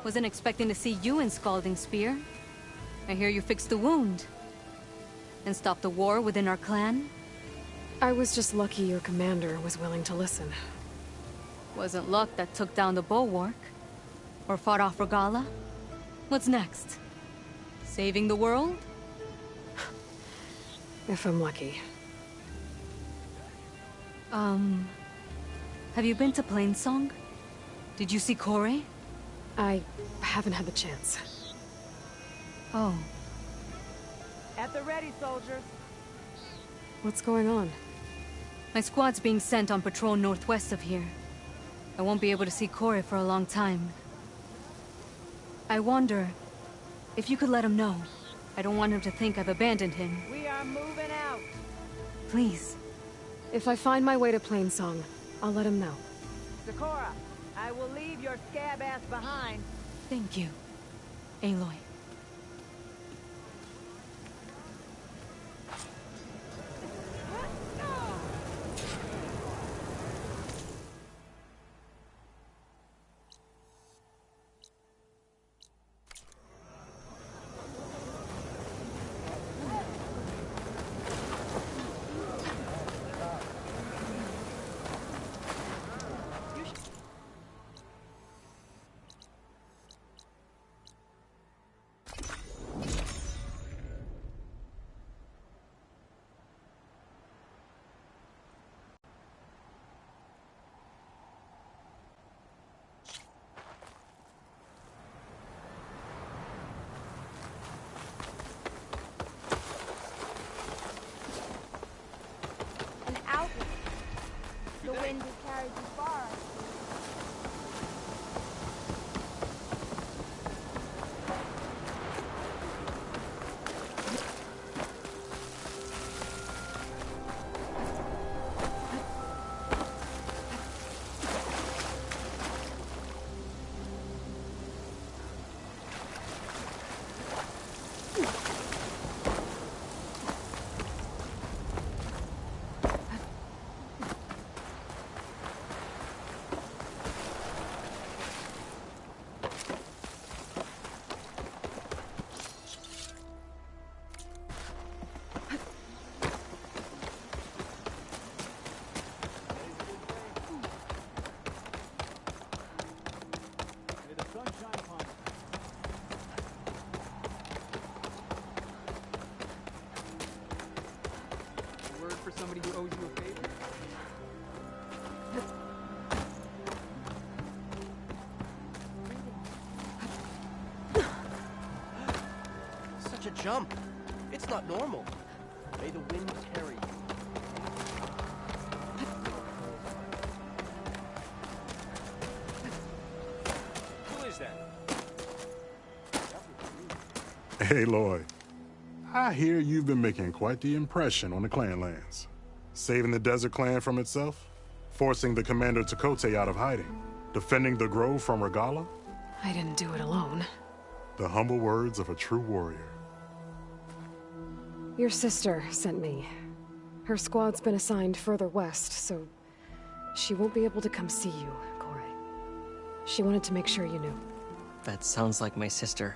Wasn't expecting to see you in Scalding Spear. I hear you fixed the wound. And stopped the war within our clan? I was just lucky your commander was willing to listen. Wasn't luck that took down the bulwark? Or fought off Regala? What's next? Saving the world? If I'm lucky. Have you been to Plainsong? Did you see Kore? I haven't had the chance. Oh. At the ready, soldiers. What's going on? My squad's being sent on patrol northwest of here. I won't be able to see Kore for a long time. I wonder if you could let him know. I don't want him to think I've abandoned him. We are moving out. Please. If I find my way to Plainsong, I'll let him know. Sakura, I will leave your scab ass behind. Thank you, Aloy. The wind has carried you far. For somebody who owes you a favor? Such a jump. It's not normal. May the wind carry you. Who is that? Aloy. I hear you've been making quite the impression on the clan lands. Saving the desert clan from itself, forcing the commander Tekote out of hiding, defending the grove from Regala. I didn't do it alone. The humble words of a true warrior. Your sister sent me. Her squad's been assigned further west, so she won't be able to come see you, Kore. She wanted to make sure you knew. That sounds like my sister.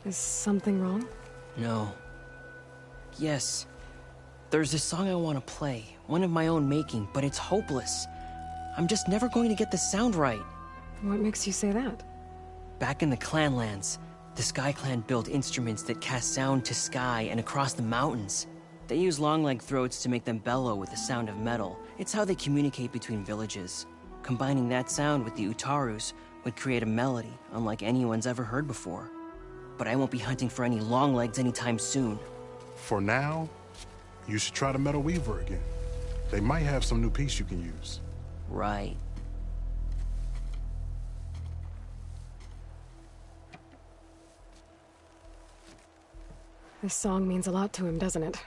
Is something wrong? No. Yes. There's this song I want to play, one of my own making, but it's hopeless. I'm just never going to get the sound right. What makes you say that? Back in the Clanlands, the Sky Clan built instruments that cast sound to sky and across the mountains. They use long-leg throats to make them bellow with the sound of metal. It's how they communicate between villages. Combining that sound with the Utarus would create a melody unlike anyone's ever heard before. But I won't be hunting for any long legs anytime soon. For now, you should try the Metal Weaver again. They might have some new piece you can use. Right. This song means a lot to him, doesn't it?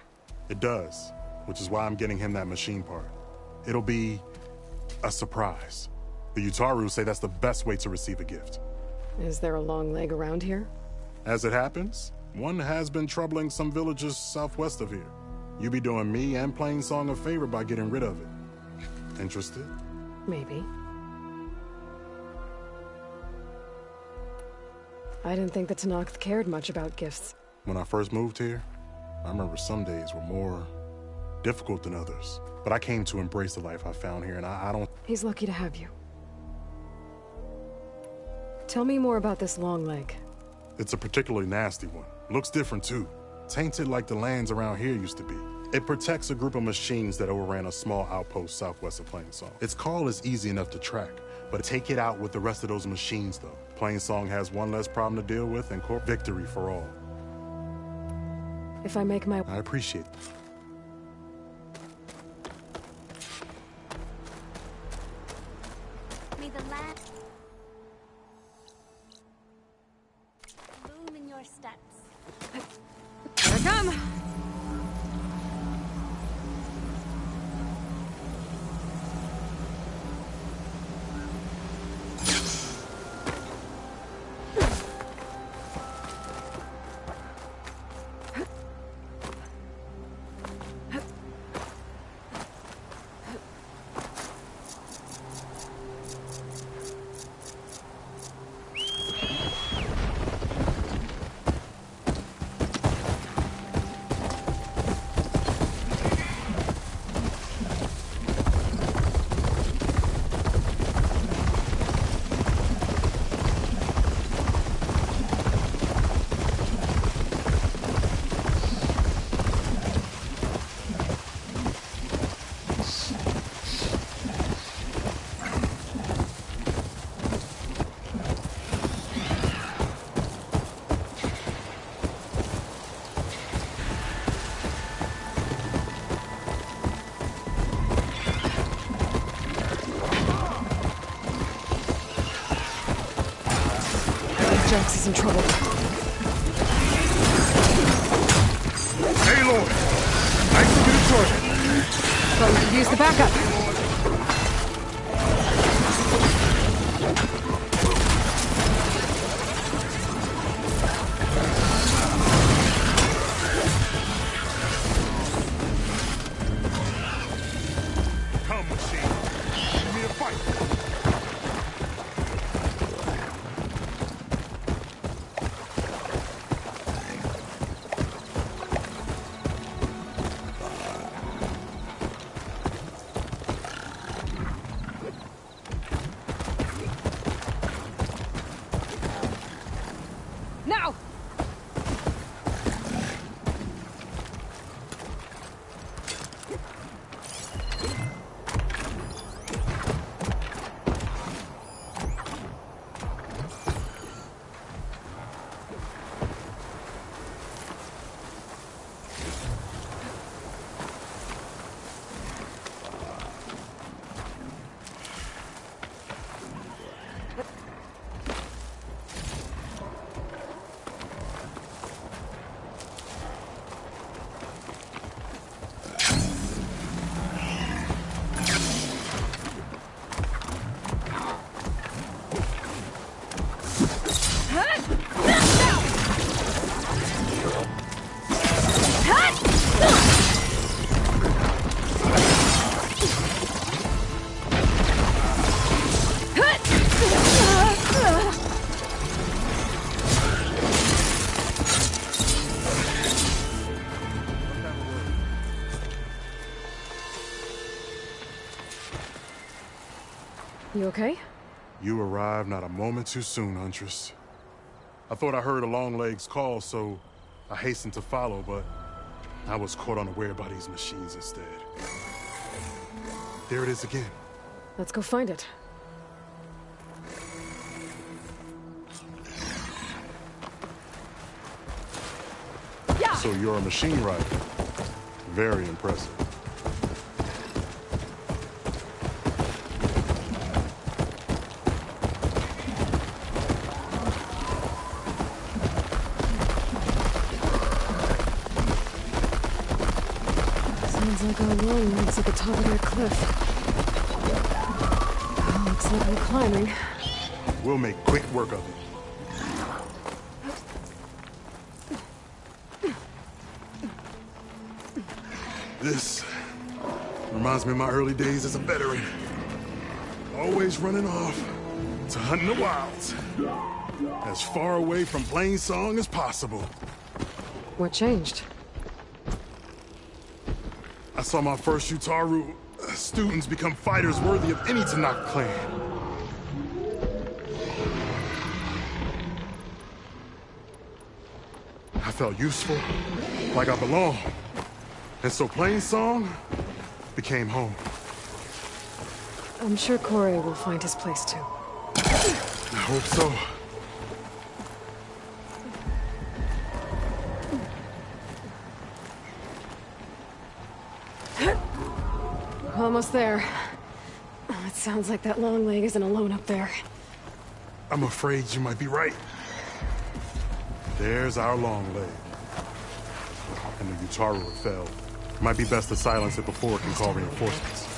It does, which is why I'm getting him that machine part. It'll be a surprise. The Utaru say that's the best way to receive a gift. Is there a long leg around here? As it happens, one has been troubling some villages southwest of here. You be doing me and Plainsong a favor by getting rid of it. Interested? Maybe. I didn't think the Tenakth cared much about gifts. When I first moved here, I remember some days were more difficult than others. But I came to embrace the life I found here, and I don't... He's lucky to have you. Tell me more about this long leg. It's a particularly nasty one. Looks different, too. Tainted like the lands around here used to be. It protects a group of machines that overran a small outpost southwest of Plainsong. Its call is easy enough to track, but take it out with the rest of those machines, though. Plainsong has one less problem to deal with, and victory for all. If I make my... I appreciate it. May the land bloom in your steps. Here I come! Jax is in trouble. Hey, Lord! Nice to get it sorted. Thought we could use the backup. Come, machine. Give me a fight. Now! You okay? You arrived not a moment too soon, Huntress. I thought I heard a Longleg's call, so I hastened to follow, but I was caught unaware by these machines instead. There it is again. Let's go find it. So you're a machine rider. Very impressive. Sounds like our long legs at the top of that cliff. Oh, looks like we're climbing. We'll make quick work of it. This reminds me of my early days as a veteran. Always running off to hunt in the wilds. As far away from Plainsong as possible. What changed? I saw my first Utaru students become fighters worthy of any Tanakh clan. I felt useful, like I belonged. And so Plainsong became home. I'm sure Corey will find his place too. I hope so. Almost there. Oh, it sounds like that long leg isn't alone up there. I'm afraid you might be right. There's our long leg. And the Utaru have failed. Might be best to silence it before it can call reinforcements.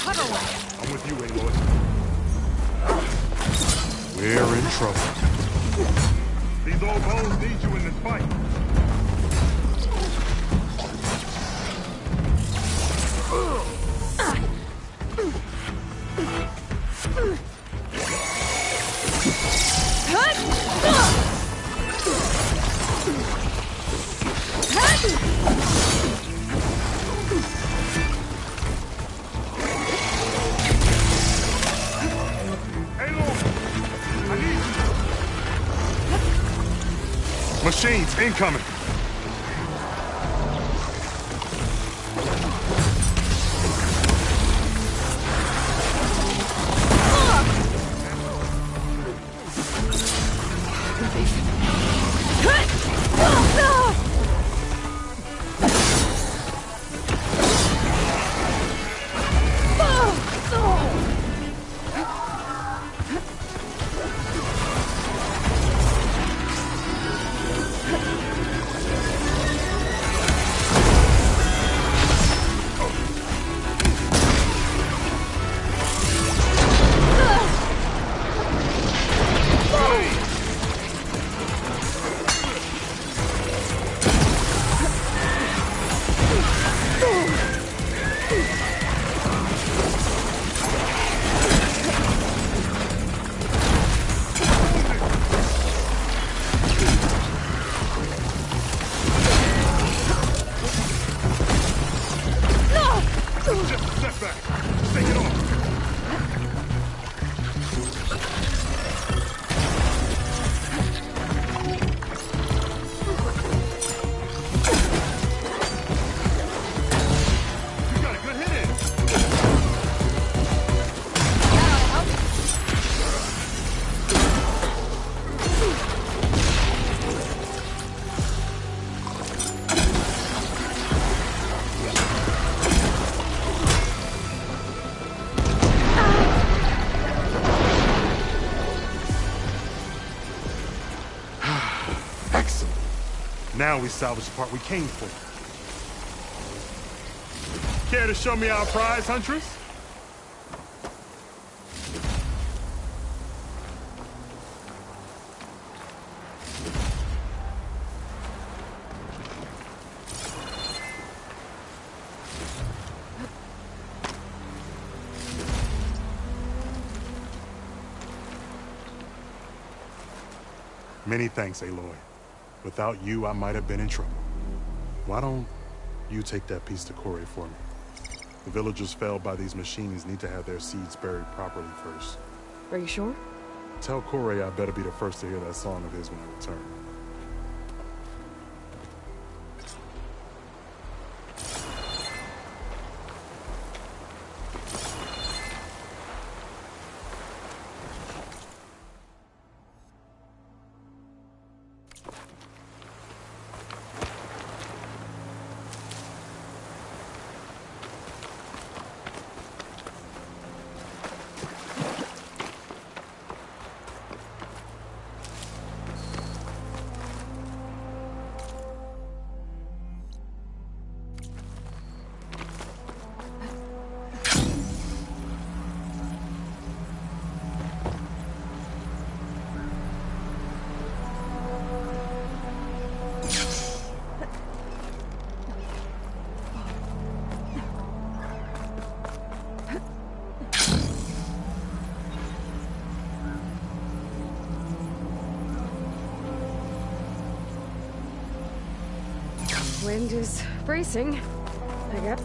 I'm with you, Aloy. We're in trouble. These old bones need you in this fight. Machines incoming. back. Take it off. You got a good hit in. Excellent. Now we salvage the part we came for. Care to show me our prize, Huntress? Many thanks, Aloy. Without you, I might have been in trouble. Why don't you take that piece to Corey for me? The villagers felled by these machines need to have their seeds buried properly first. Are you sure? Tell Corey I better be the first to hear that song of his when I return. Wind is bracing, I guess.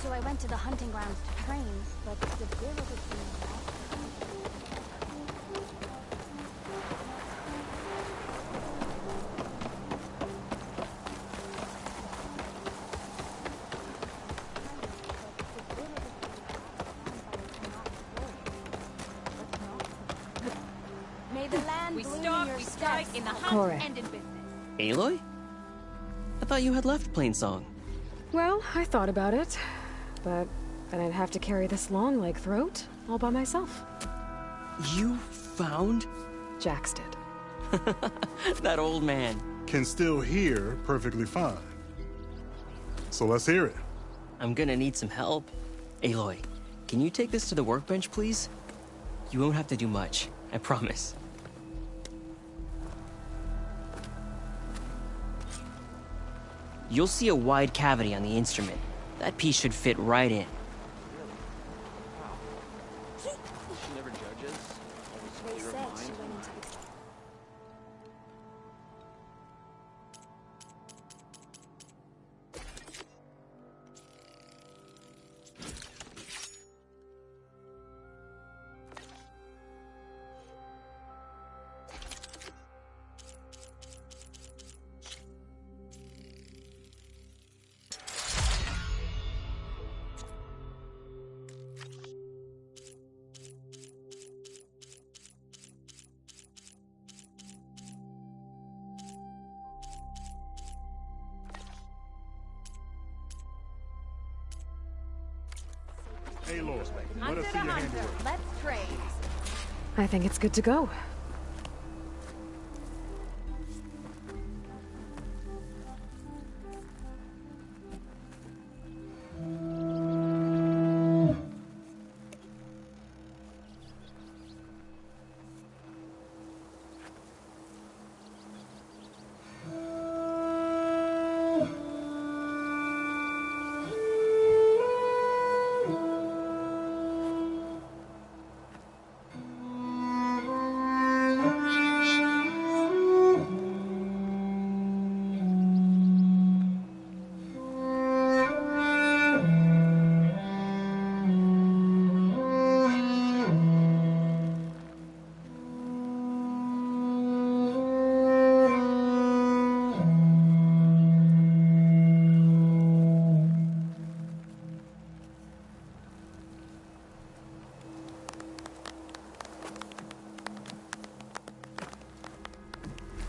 So I went to the hunting grounds to train, but the village seemed out. May the land We bloom stop, in your we strike steps. in the Corey. hunt and in business. Aloy? I thought you had left Plainsong. Well, I thought about it, but then I'd have to carry this long leg throat all by myself. You found Jax did. that old man? Can still hear perfectly fine. So let's hear it. I'm gonna need some help. Aloy, can you take this to the workbench, please? You won't have to do much, I promise. You'll see a wide cavity on the instrument. That piece should fit right in. Wow. She never judges. Always They clear said of she mind. went into Aloy, let Hunter us to see your hunter. handiwork. Let's trade. I think it's good to go.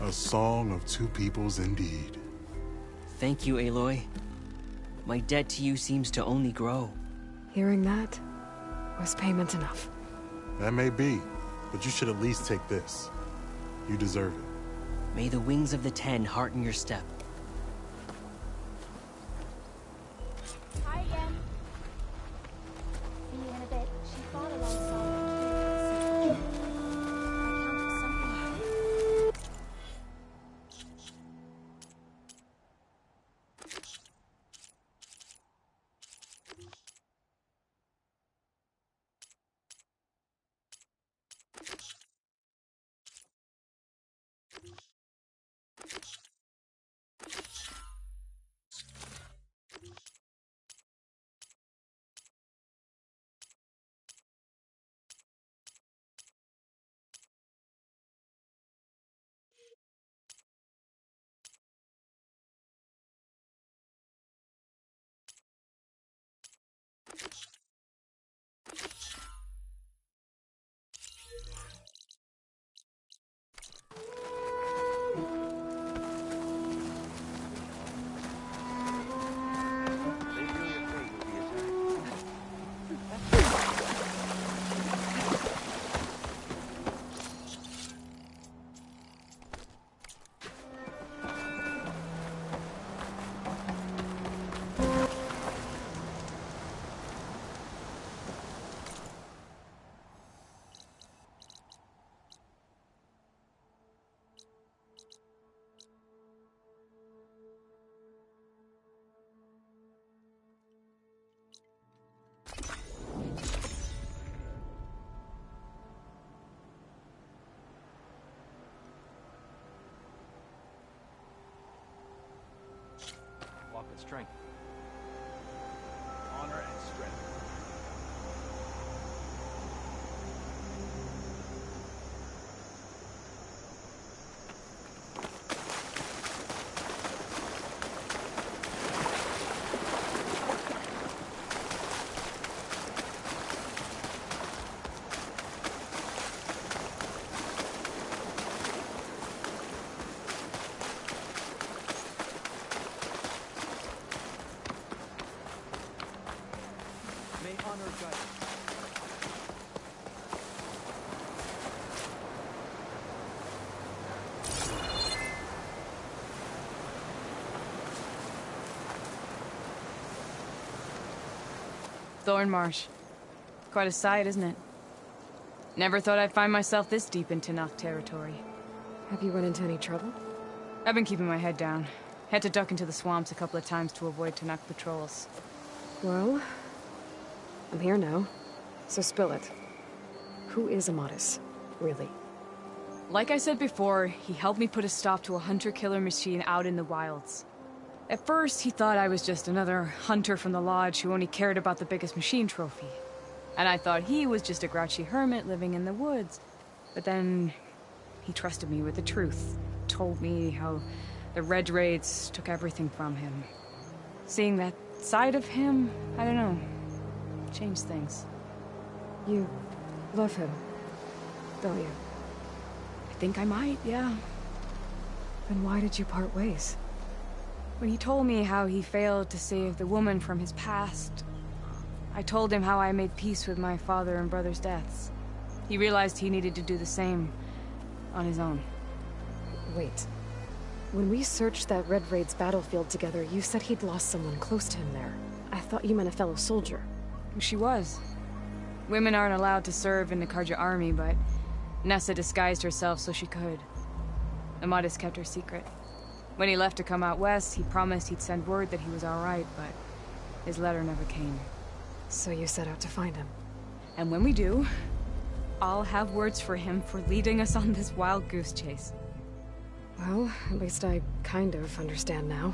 A song of two peoples indeed. Thank you, Aloy. My debt to you seems to only grow. Hearing that was payment enough. That may be, but you should at least take this. You deserve it. May the wings of the Ten hearten your step. Hi again. See you in a bit. She fought alongside me. I counted something. They really afraid you'll be attacked. Walk with strength. Honor and strength. May honor guide us. Thornmarsh. Quite a sight, isn't it? Never thought I'd find myself this deep into Nock territory. Have you run into any trouble? I've been keeping my head down. Had to duck into the swamps a couple of times to avoid Tanakh patrols. Well, I'm here now, so spill it. Who is Amatis, really? Like I said before, he helped me put a stop to a hunter-killer machine out in the wilds. At first, he thought I was just another hunter from the lodge who only cared about the biggest machine trophy. And I thought he was just a grouchy hermit living in the woods. But then, he trusted me with the truth. Told me how the Red Raids took everything from him. Seeing that side of him, I don't know, changed things. You love him, don't you? I think I might, yeah. Then why did you part ways? When he told me how he failed to save the woman from his past, I told him how I made peace with my father and brother's deaths. He realized he needed to do the same on his own. Wait. When we searched that Red Raid's battlefield together, you said he'd lost someone close to him there. I thought you meant a fellow soldier. She was. Women aren't allowed to serve in the Karja army, but Nessa disguised herself so she could. Amadis kept her secret. When he left to come out west, he promised he'd send word that he was alright, but his letter never came. So you set out to find him. And when we do, I'll have words for him for leading us on this wild goose chase. Well, at least I kind of understand now.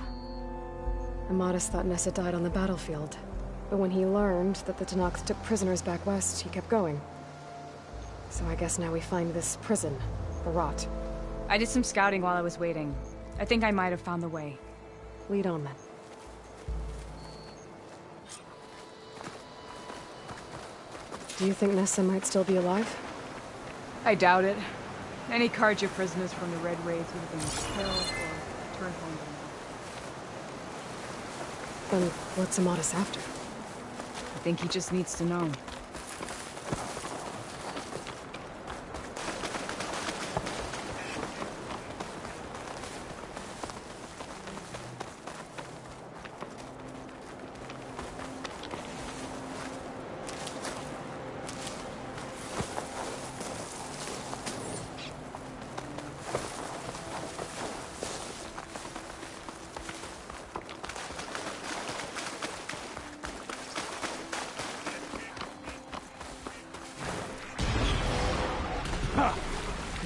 Amadis thought Nessa died on the battlefield, but when he learned that the Tenaks took prisoners back west, he kept going. So I guess now we find this prison, the Rot. I did some scouting while I was waiting. I think I might have found the way. Lead on then. Do you think Nessa might still be alive? I doubt it. Any Karja prisoners from the Red Raids would have been killed or turned home by now. Then what's Amadis after? I think he just needs to know.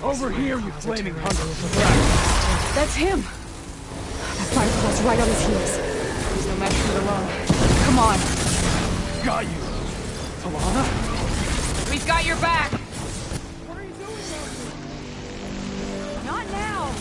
Over here, you flaming hunter! That's him! That Firefly's right on his heels. There's no match for it alone. Come on! Got you! Talana? We've got your back! What are you doing out here? Not now!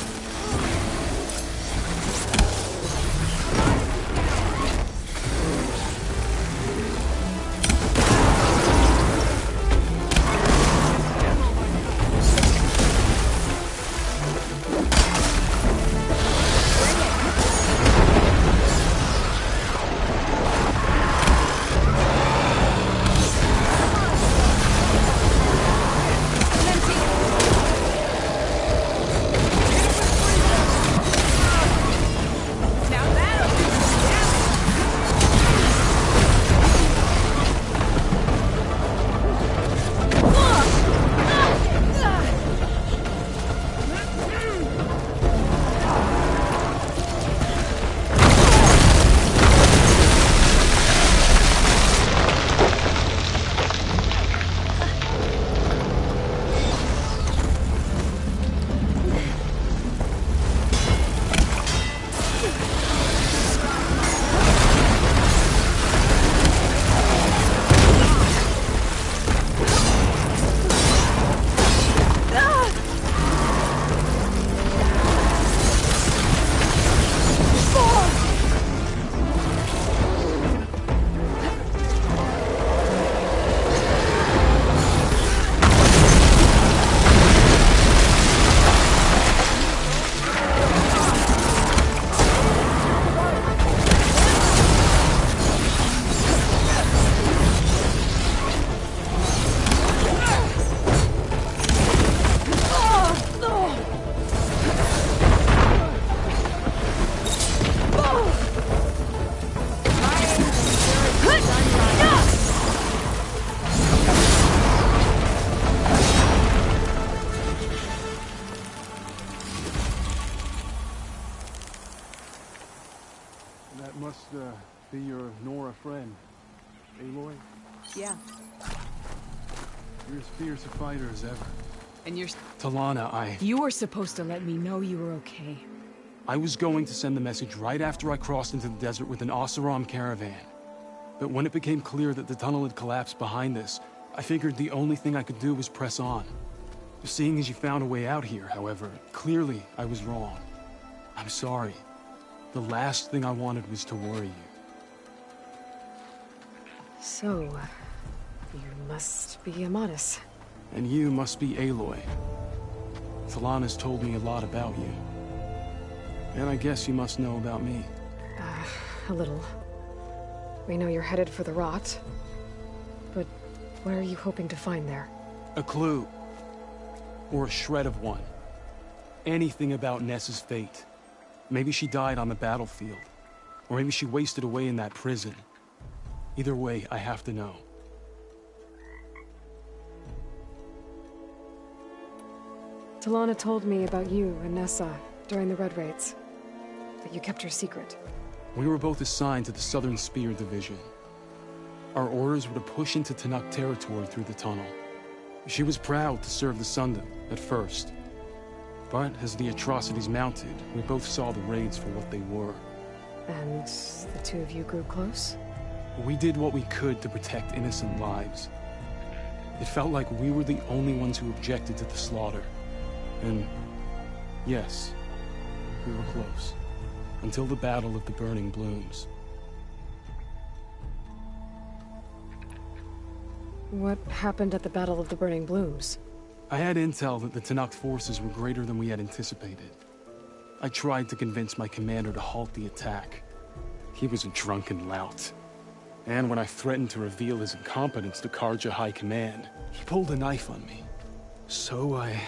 That must, be your Nora friend. Aloy? Yeah. You're as fierce a fighter as ever. And you're... Talana, You were supposed to let me know you were okay. I was going to send the message right after I crossed into the desert with an Oseram caravan. But when it became clear that the tunnel had collapsed behind us, I figured the only thing I could do was press on. Seeing as you found a way out here, however, clearly I was wrong. I'm sorry. The last thing I wanted was to worry you. So, you must be Amadis. And you must be Aloy. Talana's told me a lot about you. And I guess you must know about me. A little. We know you're headed for the Rot, What are you hoping to find there? A clue. Or a shred of one. Anything about Nessa's fate. Maybe she died on the battlefield. Or maybe she wasted away in that prison. Either way, I have to know. Talana told me about you and Nessa during the Red Raids. But you kept her secret. We were both assigned to the Southern Spear Division. Our orders were to push into Tanakh territory through the tunnel. She was proud to serve the Sundom at first. But as the atrocities mounted, we both saw the raids for what they were. And the two of you grew close? We did what we could to protect innocent lives. It felt like we were the only ones who objected to the slaughter. And yes, we were close. Until the Battle of the Burning Blooms. What happened at the Battle of the Burning Blooms? I had intel that the Tanakh forces were greater than we had anticipated. I tried to convince my commander to halt the attack. He was a drunken lout. And when I threatened to reveal his incompetence to Karja High Command, he pulled a knife on me. So I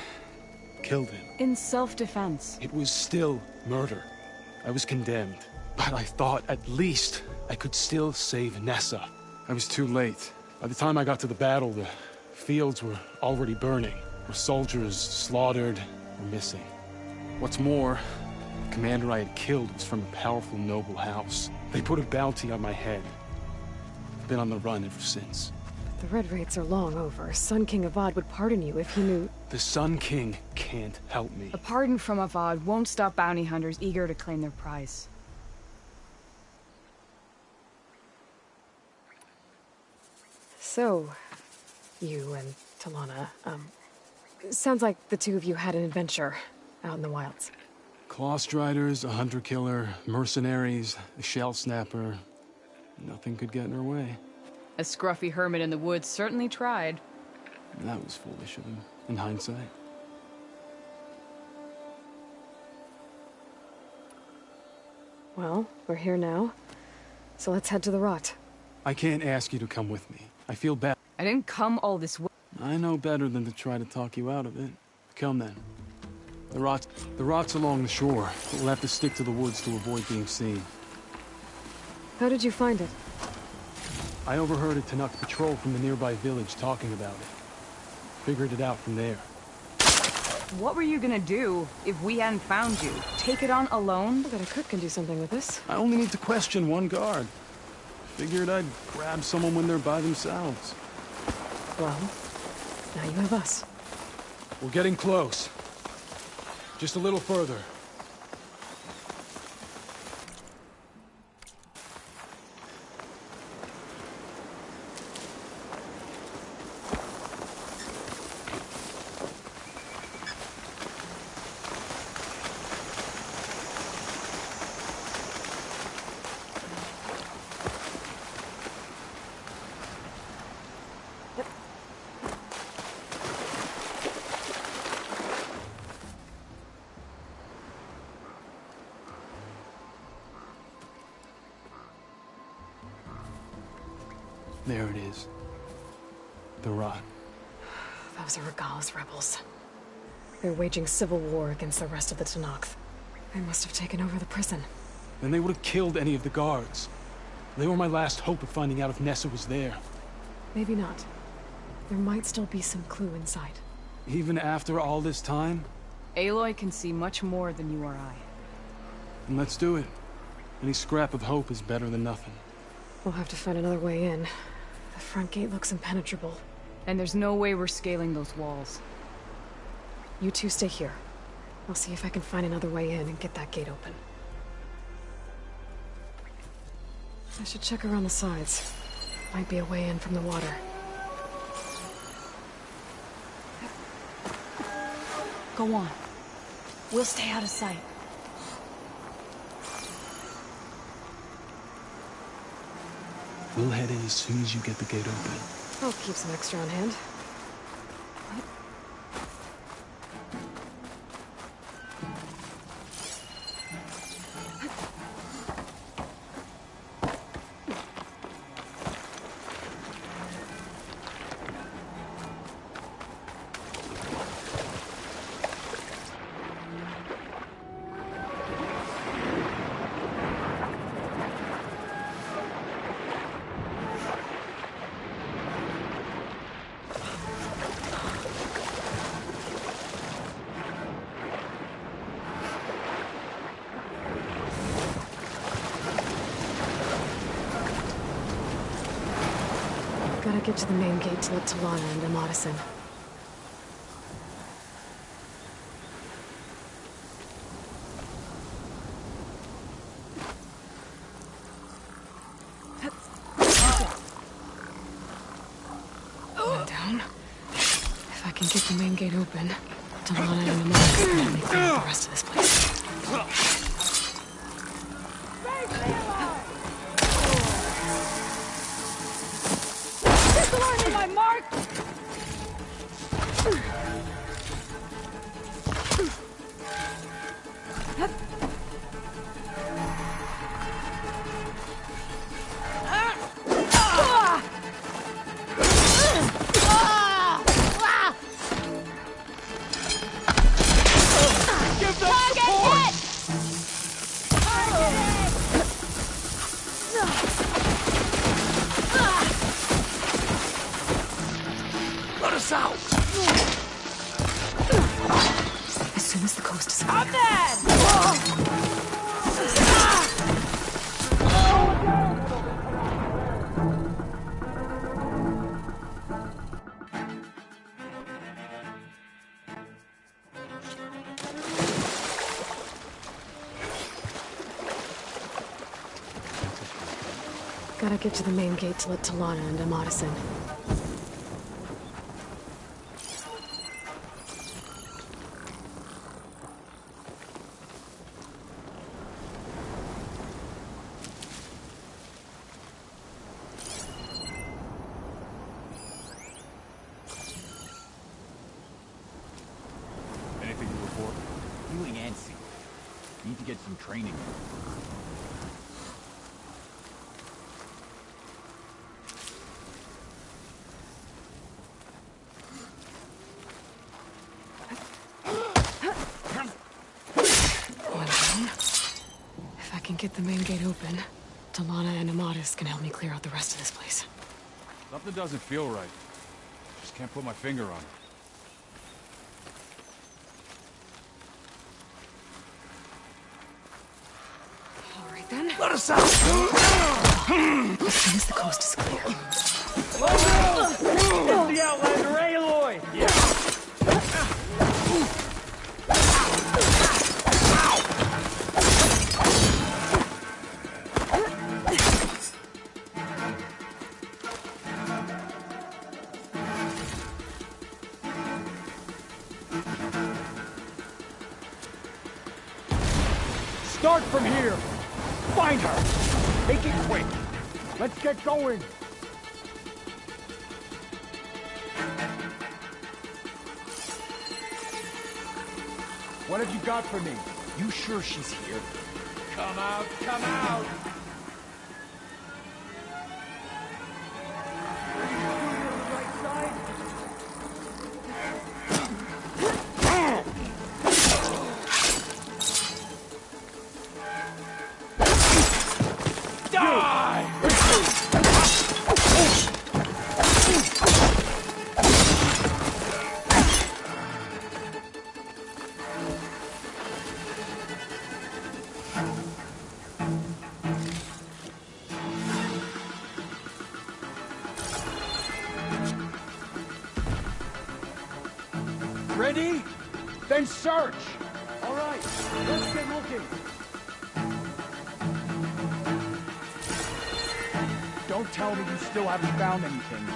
killed him. In self-defense. It was still murder. I was condemned. But I thought at least I could still save Nessa. I was too late. By the time I got to the battle, the fields were already burning. Our soldiers slaughtered or missing. What's more, the commander I had killed was from a powerful noble house. They put a bounty on my head. I've been on the run ever since. The Red Raids are long over. Sun King Avad would pardon you if he knew... The Sun King can't help me. A pardon from Avad won't stop bounty hunters eager to claim their prize. So, you and Talana, sounds like the two of you had an adventure out in the wilds. Claw Striders, a hunter-killer, mercenaries, a shell snapper. Nothing could get in her way. A scruffy hermit in the woods certainly tried. That was foolish of him, in hindsight. Well, we're here now, so let's head to the rot. I can't ask you to come with me. I feel bad. I didn't come all this way. I know better than to try to talk you out of it. Come then. The rot's along the shore, but we'll have to stick to the woods to avoid being seen. How did you find it? I overheard a Tanakh patrol from the nearby village talking about it. Figured it out from there. What were you gonna do if we hadn't found you? Take it on alone? I bet a cook can do something with this. I only need to question one guard. Figured I'd grab someone when they're by themselves. Well, now you have us. We're getting close. Just a little further. There it is. The rot. Those are Regala's rebels. They're waging civil war against the rest of the Tanakh. They must have taken over the prison. Then they would have killed any of the guards. They were my last hope of finding out if Nessa was there. Maybe not. There might still be some clue inside. Even after all this time? Aloy can see much more than you or I. Then let's do it. Any scrap of hope is better than nothing. We'll have to find another way in. The front gate looks impenetrable. And there's no way we're scaling those walls. You two stay here. I'll see if I can find another way in and get that gate open. I should check around the sides. Might be a way in from the water. Go on. We'll stay out of sight. We'll head in as soon as you get the gate open. I'll keep some extra on hand. Gotta get to the main gate to let Talana and Amadis in. One down. If I can get the main gate open, Talana and Amadis can help me clear out the rest of this place. My mark! Give them support! Let us out! As soon as the coast is I'm clear. dead! Gotta get to the main gate to let Talana and Amadis in. Anything to report? Healing and secret. Need to get some training. One down. If I can get the main gate open, Talana and Amadis can help me clear out the rest of this place. Something doesn't feel right. Just can't put my finger on it. All right then. Let us out! As soon as the coast is clear. The Outlander, Aloy! Start from here! Find her! Make it quick! Let's get going! What have you got for me? You sure she's here? Come out! Come out! Ready? Then search! All right, let's get looking. Don't tell me you still haven't found anything.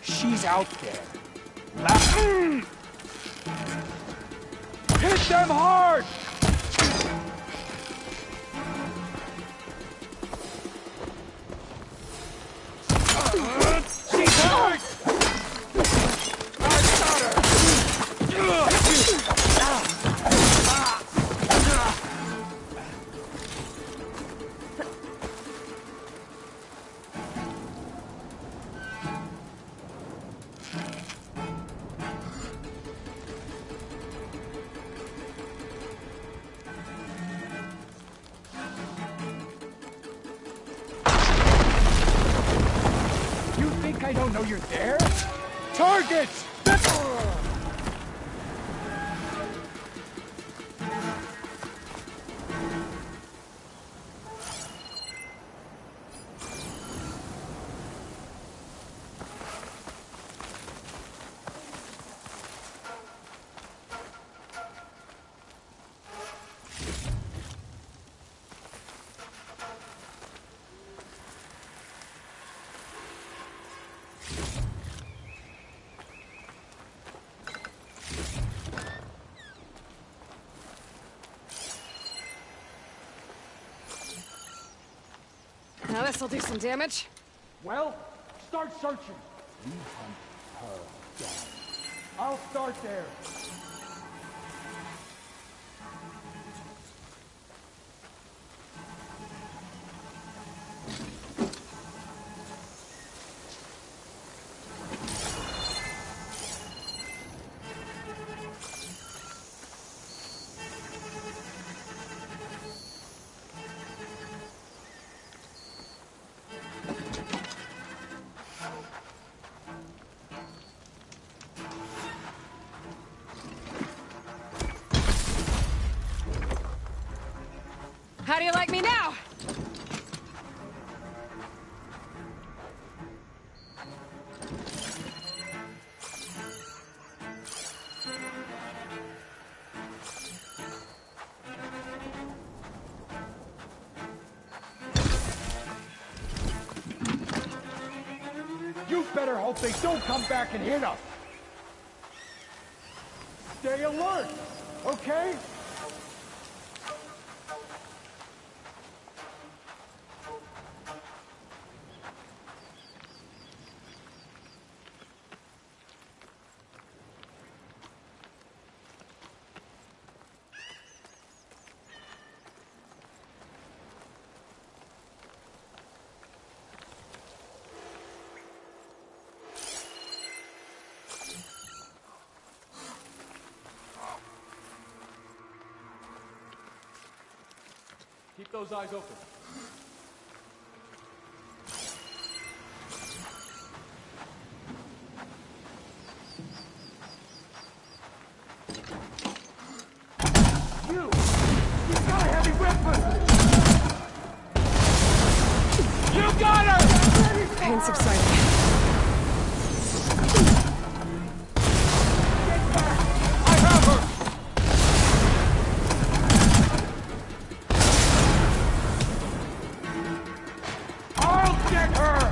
She's out there. Hit them hard! She's hurt! I got her! I don't know you're there? Target! Now this'll do some damage. Well, start searching. We hunt her down. I'll start there. How do you like me now? You better hope they don't come back and hit us. Stay alert, okay? Keep those eyes open. You got a heavy weapon! You got her! Pain subsiding. I have her! I'll get her!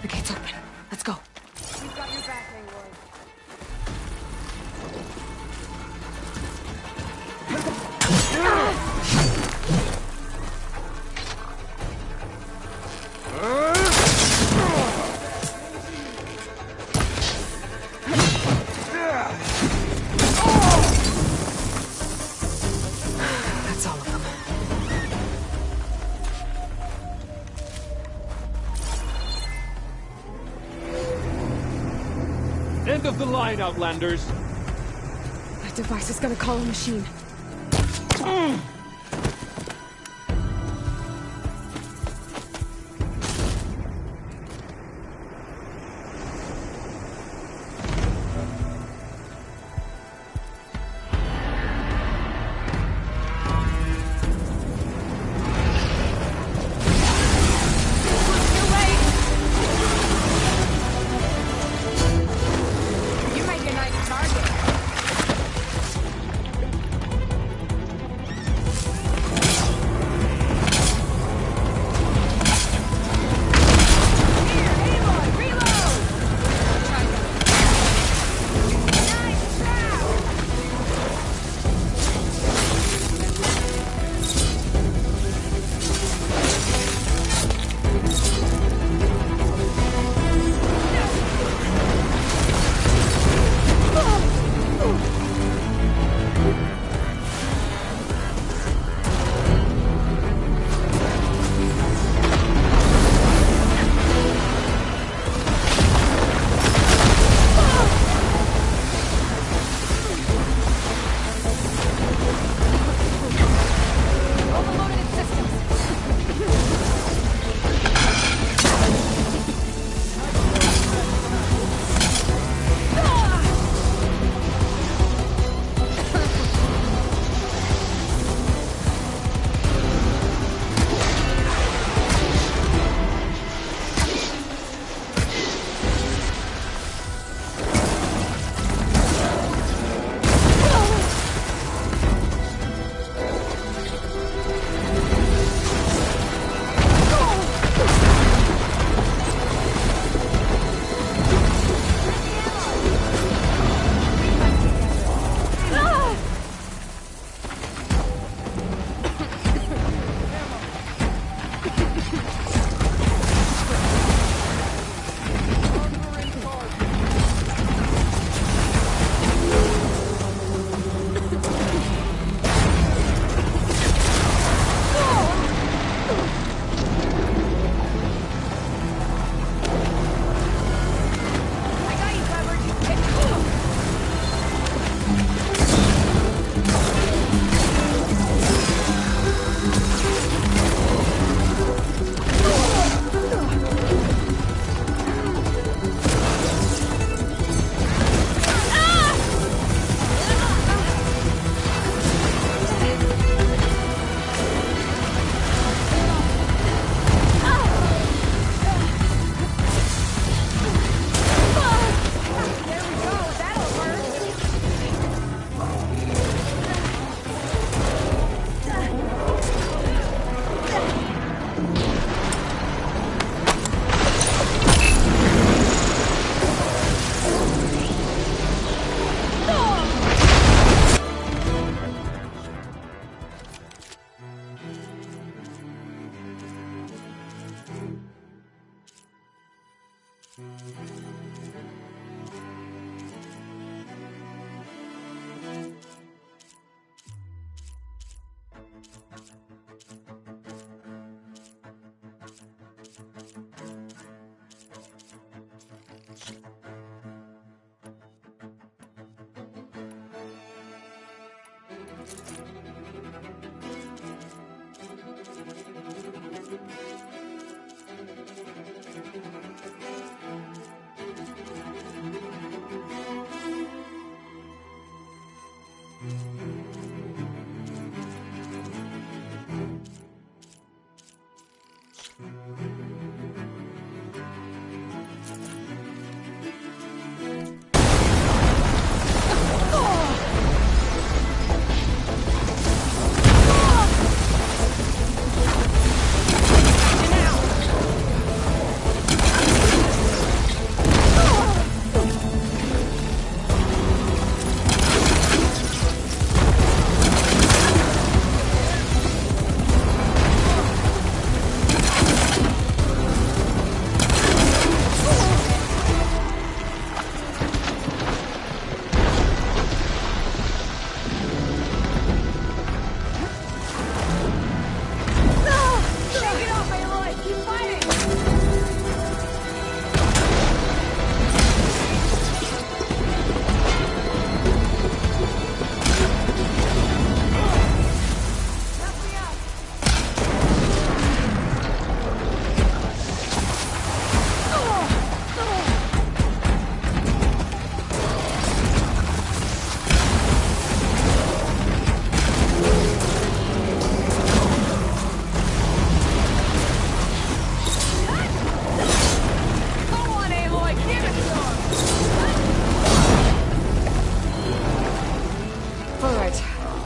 The gate's open. Let's go. We've got your back, Aloy. That's all of them. End of the line, Outlanders. That device is gonna call a machine. You make a nice target.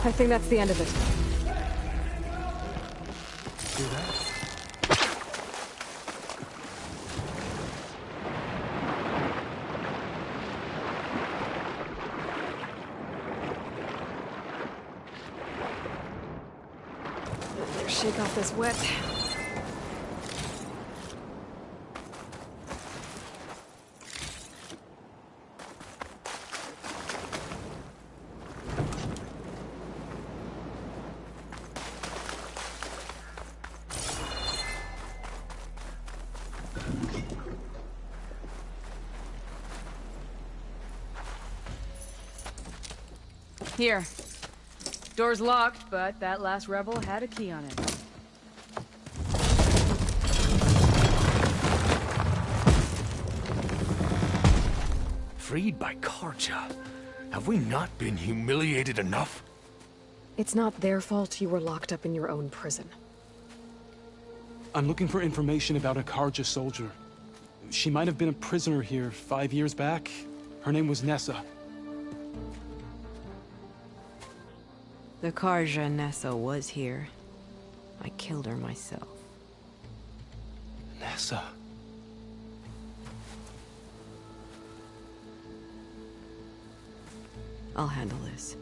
I think that's the end of it. See that? Shake off this wet. Here. Door's locked, but that last rebel had a key on it. Freed by Karja? Have we not been humiliated enough? It's not their fault you were locked up in your own prison. I'm looking for information about a Karja soldier. She might have been a prisoner here 5 years back. Her name was Nessa. The Karja Nessa was here. I killed her myself. Nessa. I'll handle this.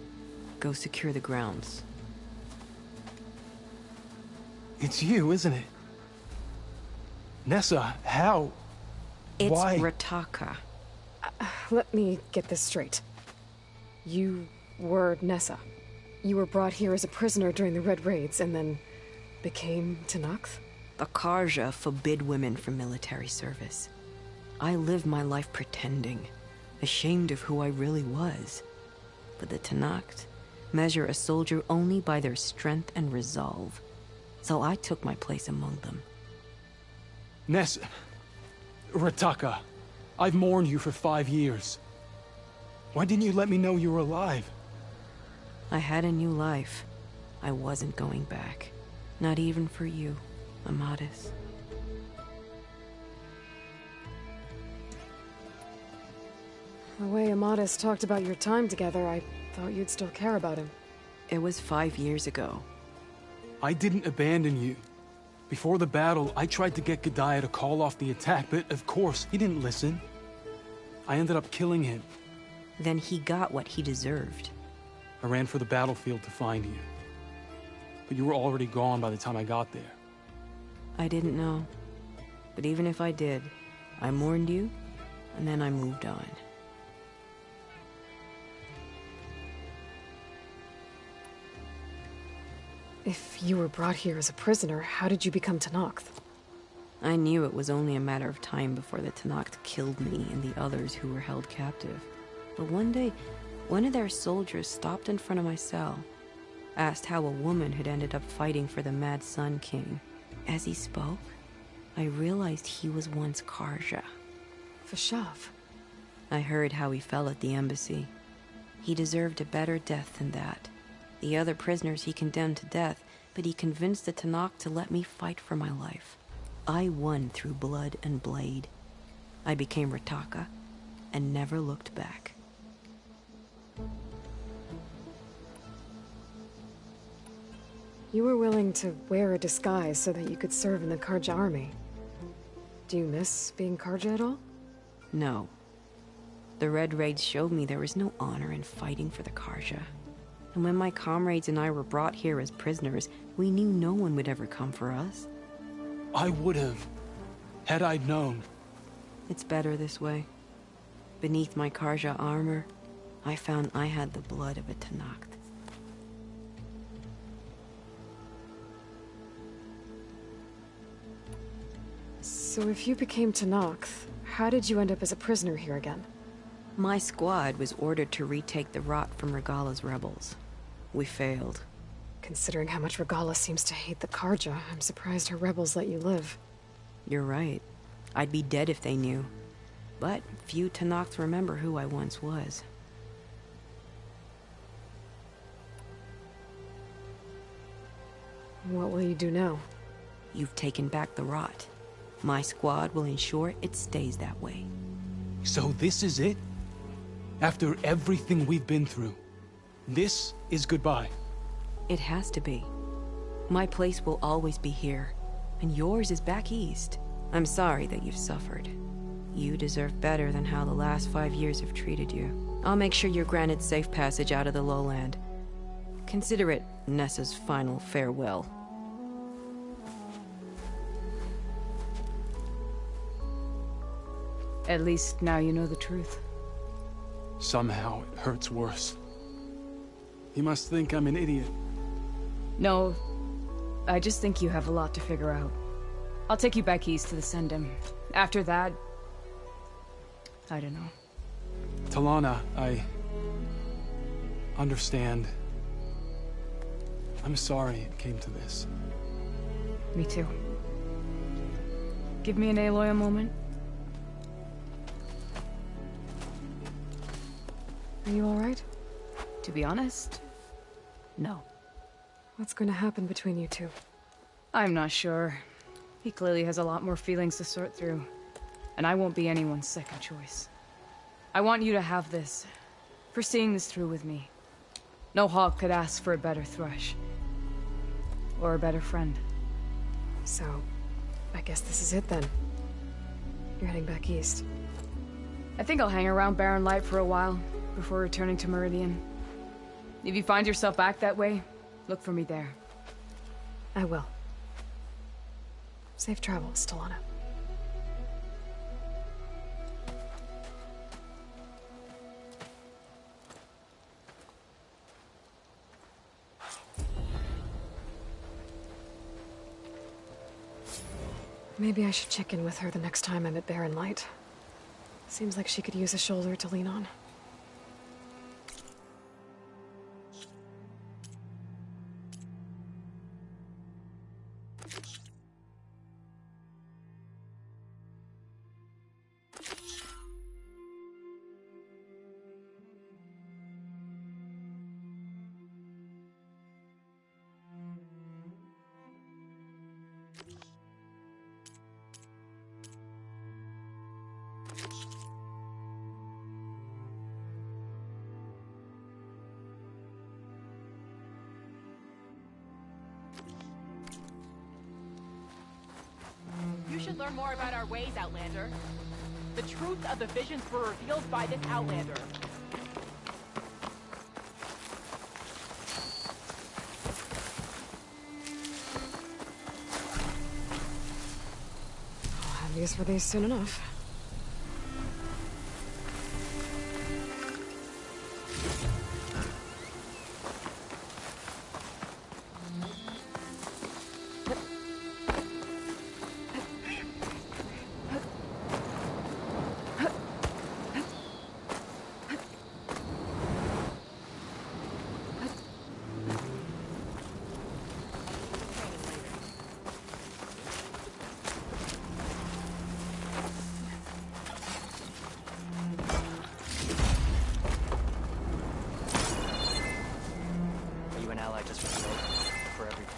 Go secure the grounds. It's you, isn't it? Nessa, how? It's Why? Rataka. Let me get this straight. You were Nessa. You were brought here as a prisoner during the Red Raids and then became Tenakth? The Karja forbid women from military service. I lived my life pretending, ashamed of who I really was. But the Tenakth measure a soldier only by their strength and resolve. So I took my place among them. Nessa. Rataka. I've mourned you for 5 years. Why didn't you let me know you were alive? I had a new life. I wasn't going back. Not even for you, Amadis. The way Amadis talked about your time together, I thought you'd still care about him. It was 5 years ago. I didn't abandon you. Before the battle, I tried to get G'daiah to call off the attack, but of course, he didn't listen. I ended up killing him. Then he got what he deserved. I ran for the battlefield to find you. But you were already gone by the time I got there. I didn't know. But even if I did, I mourned you, and then I moved on. If you were brought here as a prisoner, how did you become Tenakth? I knew it was only a matter of time before the Tenakth killed me and the others who were held captive. But one day, one of their soldiers stopped in front of my cell, asked how a woman had ended up fighting for the Mad Sun King. As he spoke, I realized he was once Karja. Vashav. I heard how he fell at the embassy. He deserved a better death than that. The other prisoners he condemned to death, but he convinced the Tenakth to let me fight for my life. I won through blood and blade. I became Rataka and never looked back. You were willing to wear a disguise so that you could serve in the Karja army. Do you miss being Karja at all? No. The Red Raids showed me there was no honor in fighting for the Karja. And when my comrades and I were brought here as prisoners, we knew no one would ever come for us. I would have, had I known. It's better this way. Beneath my Karja armor, I found I had the blood of a Tenakth. So if you became Tenakth, how did you end up as a prisoner here again? My squad was ordered to retake the Rot from Regala's rebels. We failed. Considering how much Regala seems to hate the Karja, I'm surprised her rebels let you live. You're right. I'd be dead if they knew. But few Tenakths remember who I once was. What will you do now? You've taken back the Rot. My squad will ensure it stays that way. So this is it? After everything we've been through, this is goodbye? It has to be. My place will always be here, and yours is back east. I'm sorry that you've suffered. You deserve better than how the last 5 years have treated you. I'll make sure you're granted safe passage out of the lowland. Consider it Nessa's final farewell. At least now you know the truth. Somehow it hurts worse. He must think I'm an idiot. No, I just think you have a lot to figure out. I'll take you back east to the Sendem. After that, I don't know. Talana, I understand. I'm sorry it came to this. Me too. Give me an Aloy a moment. Are you alright? To be honest, no. What's going to happen between you two? I'm not sure. He clearly has a lot more feelings to sort through. And I won't be anyone's second choice. I want you to have this. For seeing this through with me. No hawk could ask for a better thrush. Or a better friend. So, I guess this is it then. You're heading back east. I think I'll hang around Barren Light for a while, before returning to Meridian. If you find yourself back that way, look for me there. I will. Safe travels, Talana. Maybe I should check in with her the next time I'm at Barren Light. Seems like she could use a shoulder to lean on. You should learn more about our ways, Outlander. The truth of the visions were revealed by this Outlander. I'll have use for these soon enough. Are you an ally just for the road? For everything?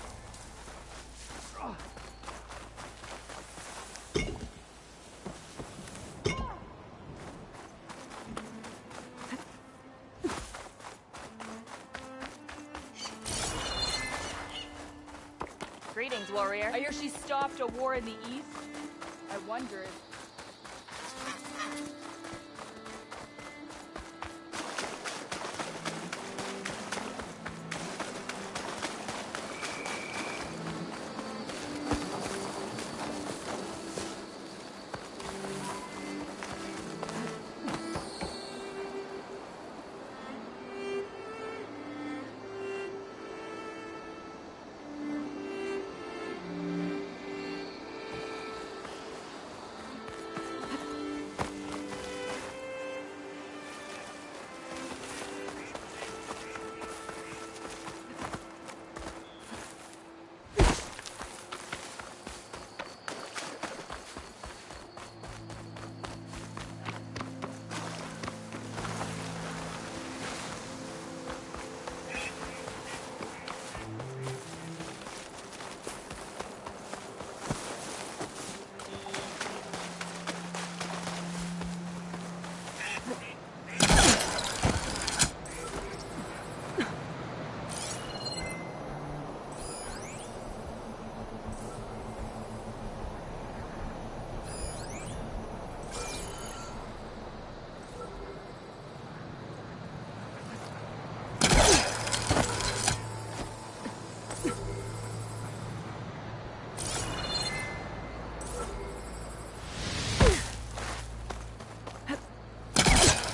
Greetings, warrior. I hear she stopped a war in the east. I wonder if...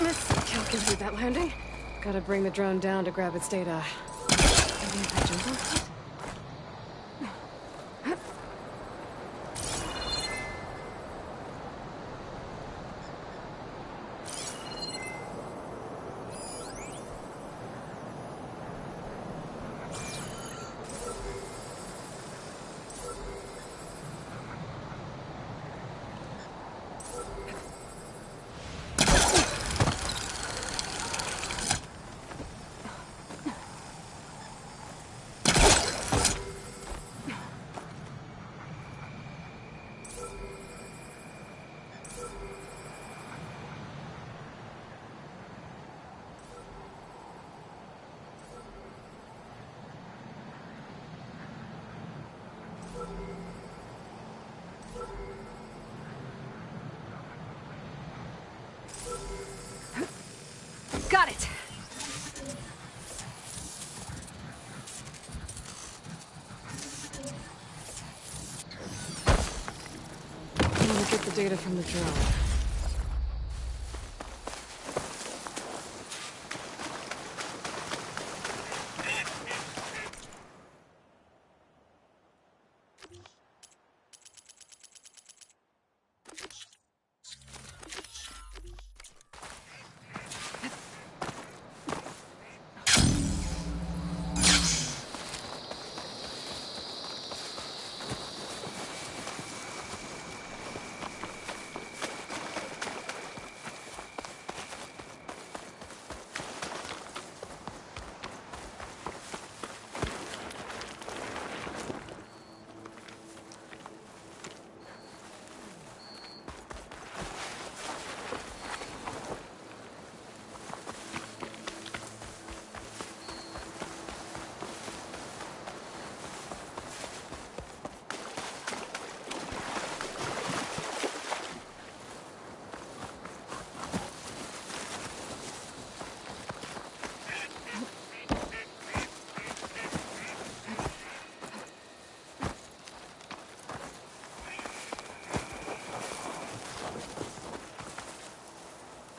Miscalculated that landing. Gotta bring the drone down to grab its data. Maybe if I jump off it? Got it! I'm gonna get the data from the drone.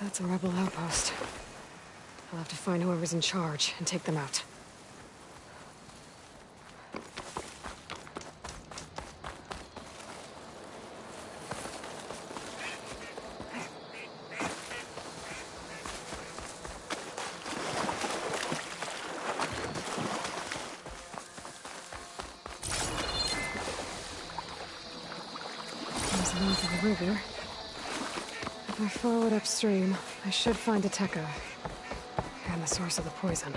That's a rebel outpost. I'll have to find whoever's in charge and take them out. There's the mouth of the river. If I follow it upstream, I should find a Tekka. And the source of the poison.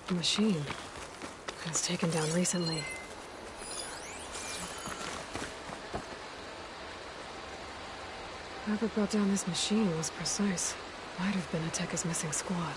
The machine. It was taken down recently. Whoever brought down this machine was precise. Might have been a Tekka's missing squad.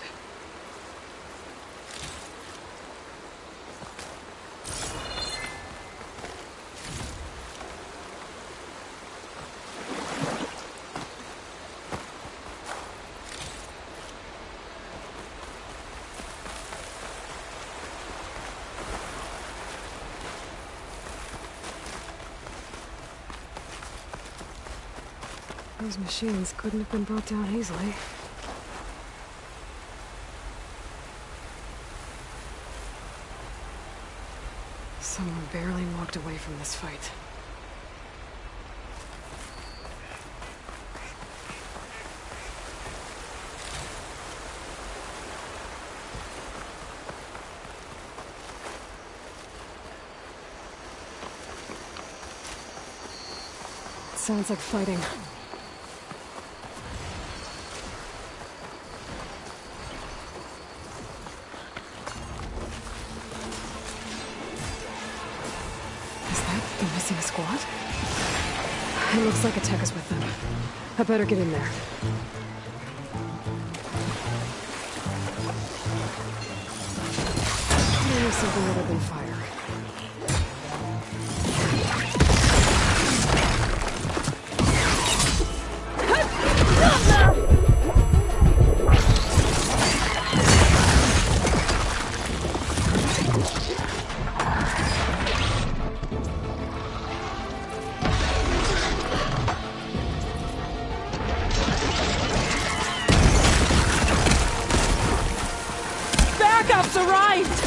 Those machines couldn't have been brought down easily. Someone barely walked away from this fight. It sounds like fighting. Missing squad? It looks like a Tekka's with them. I better get in there. Maybe something other than fire. Backup's arrived!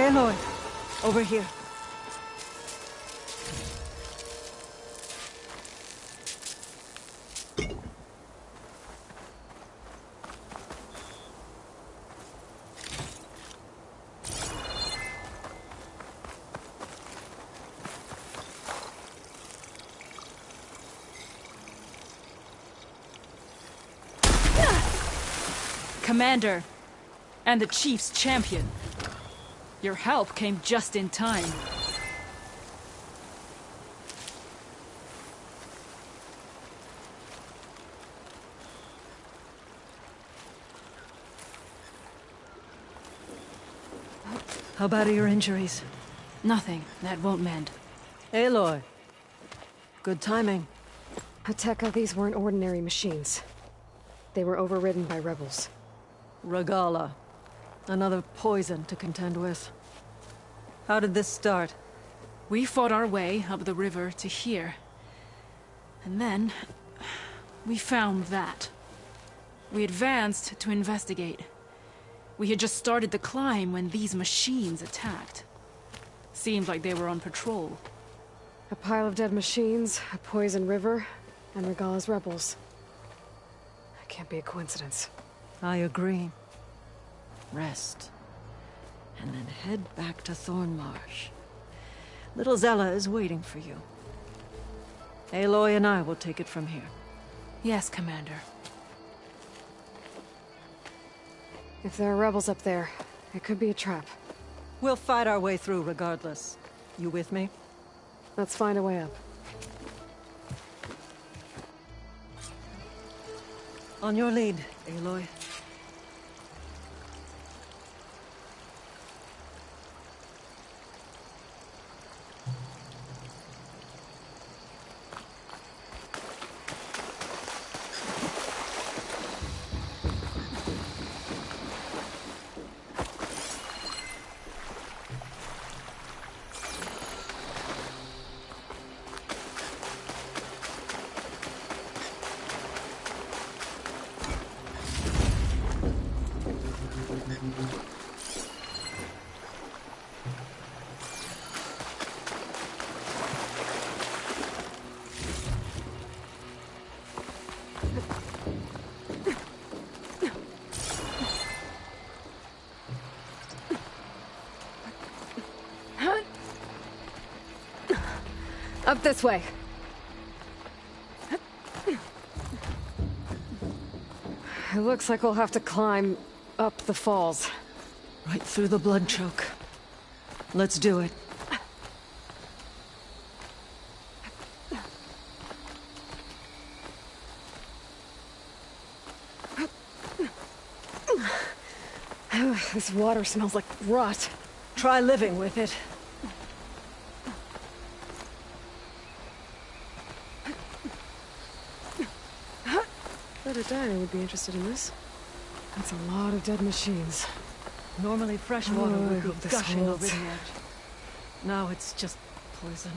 Aloy, over here. Commander, and the Chief's champion. Your help came just in time. How bad are your injuries? Nothing. That won't mend. Aloy. Good timing. Hateka, these weren't ordinary machines. They were overridden by rebels. Regala. Another poison to contend with. How did this start? We fought our way up the river to here. And then... we found that. We advanced to investigate. We had just started the climb when these machines attacked. Seemed like they were on patrol. A pile of dead machines, a poison river, and Regala's rebels. That can't be a coincidence. I agree. Rest. And then head back to Thornmarsh. Little Zella is waiting for you. Aloy and I will take it from here. Yes, Commander. If there are rebels up there, it could be a trap. We'll fight our way through regardless. You with me? Let's find a way up. On your lead, Aloy. Up this way. It looks like we'll have to climb up the falls. Right through the blood choke. Let's do it. This water smells like rot. Try living with it. Better Diner would be interested in this. That's a lot of dead machines. Normally fresh water would I be hope this gushing over holds. the edge. Now it's just poison.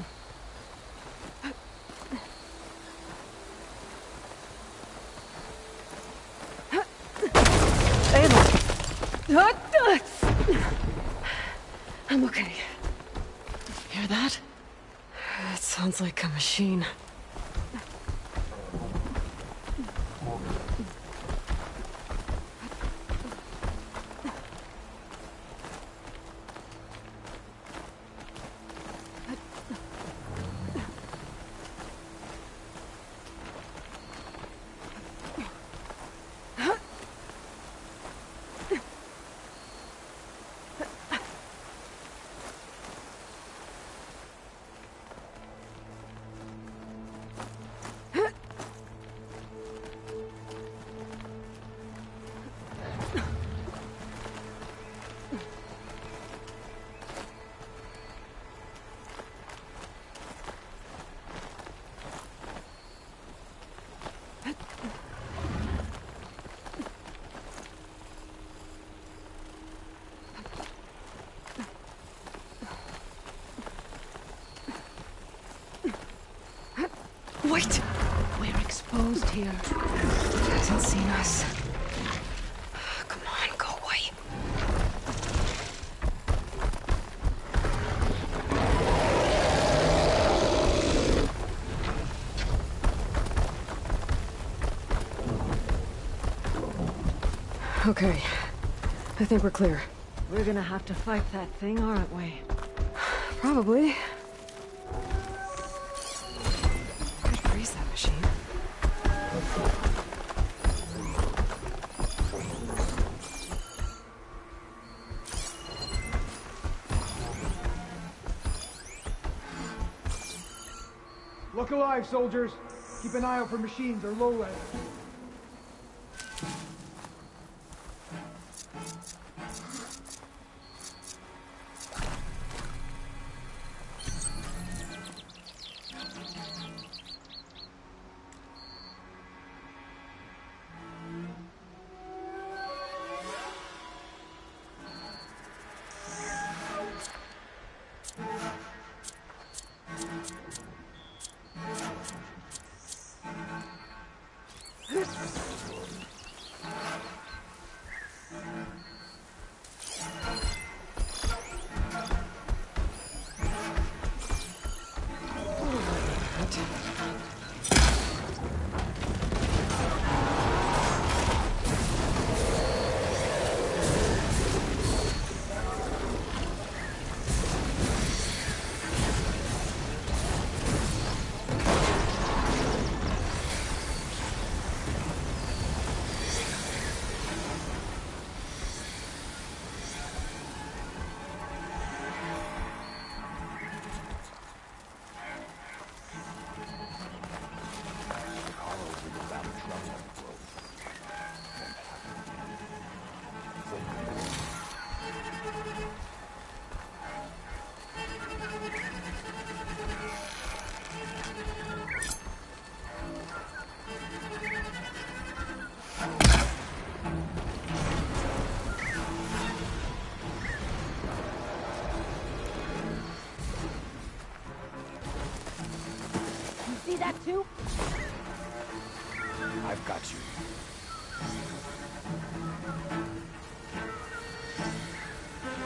I'm okay. Hear that? It sounds like a machine. Wait! We're exposed here. He hasn't seen us. Come on, go away. Okay. I think we're clear. We're gonna have to fight that thing, aren't we? Probably. Could freeze that machine. Look alive, soldiers. Keep an eye out for machines or low-res.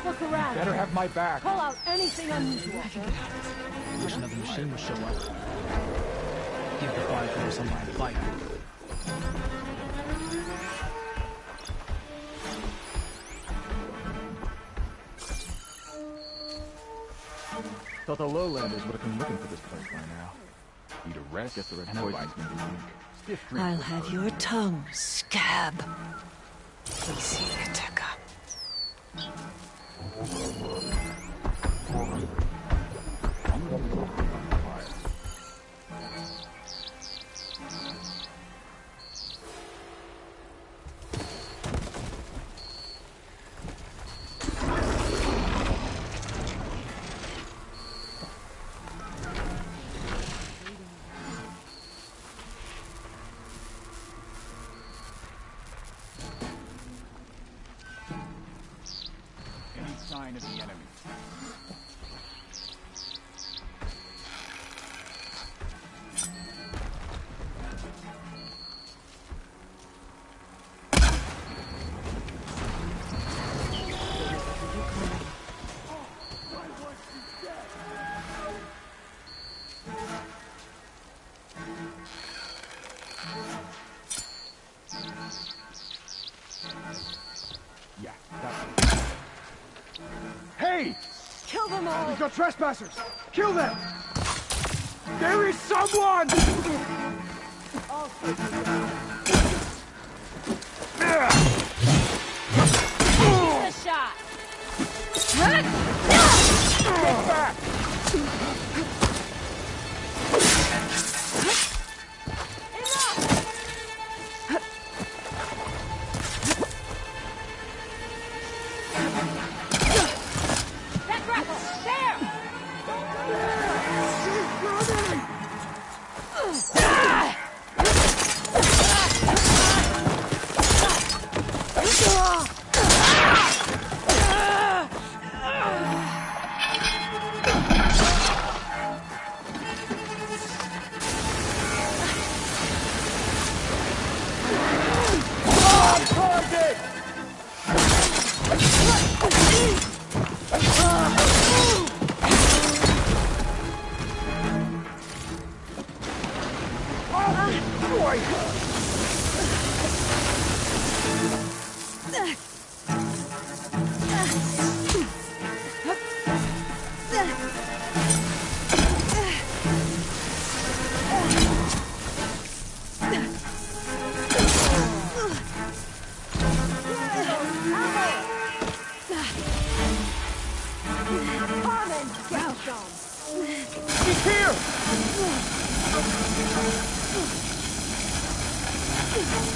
Look around. Better have my back. Call out anything unusual. I wish another machine would show up. Give the Firefly somebody to fight. Thought the lowlanders would have come looking for this place by now. Need a rest, guess the red poison's gonna be weak. Stiff drink. I'll have your tongue, scab. We see you, Tekka. Sign of the enemy. Yeah, that's it. Hey! Kill them all! These are trespassers! Kill them! There is someone! I'll take you down. Here's a shot! Get back!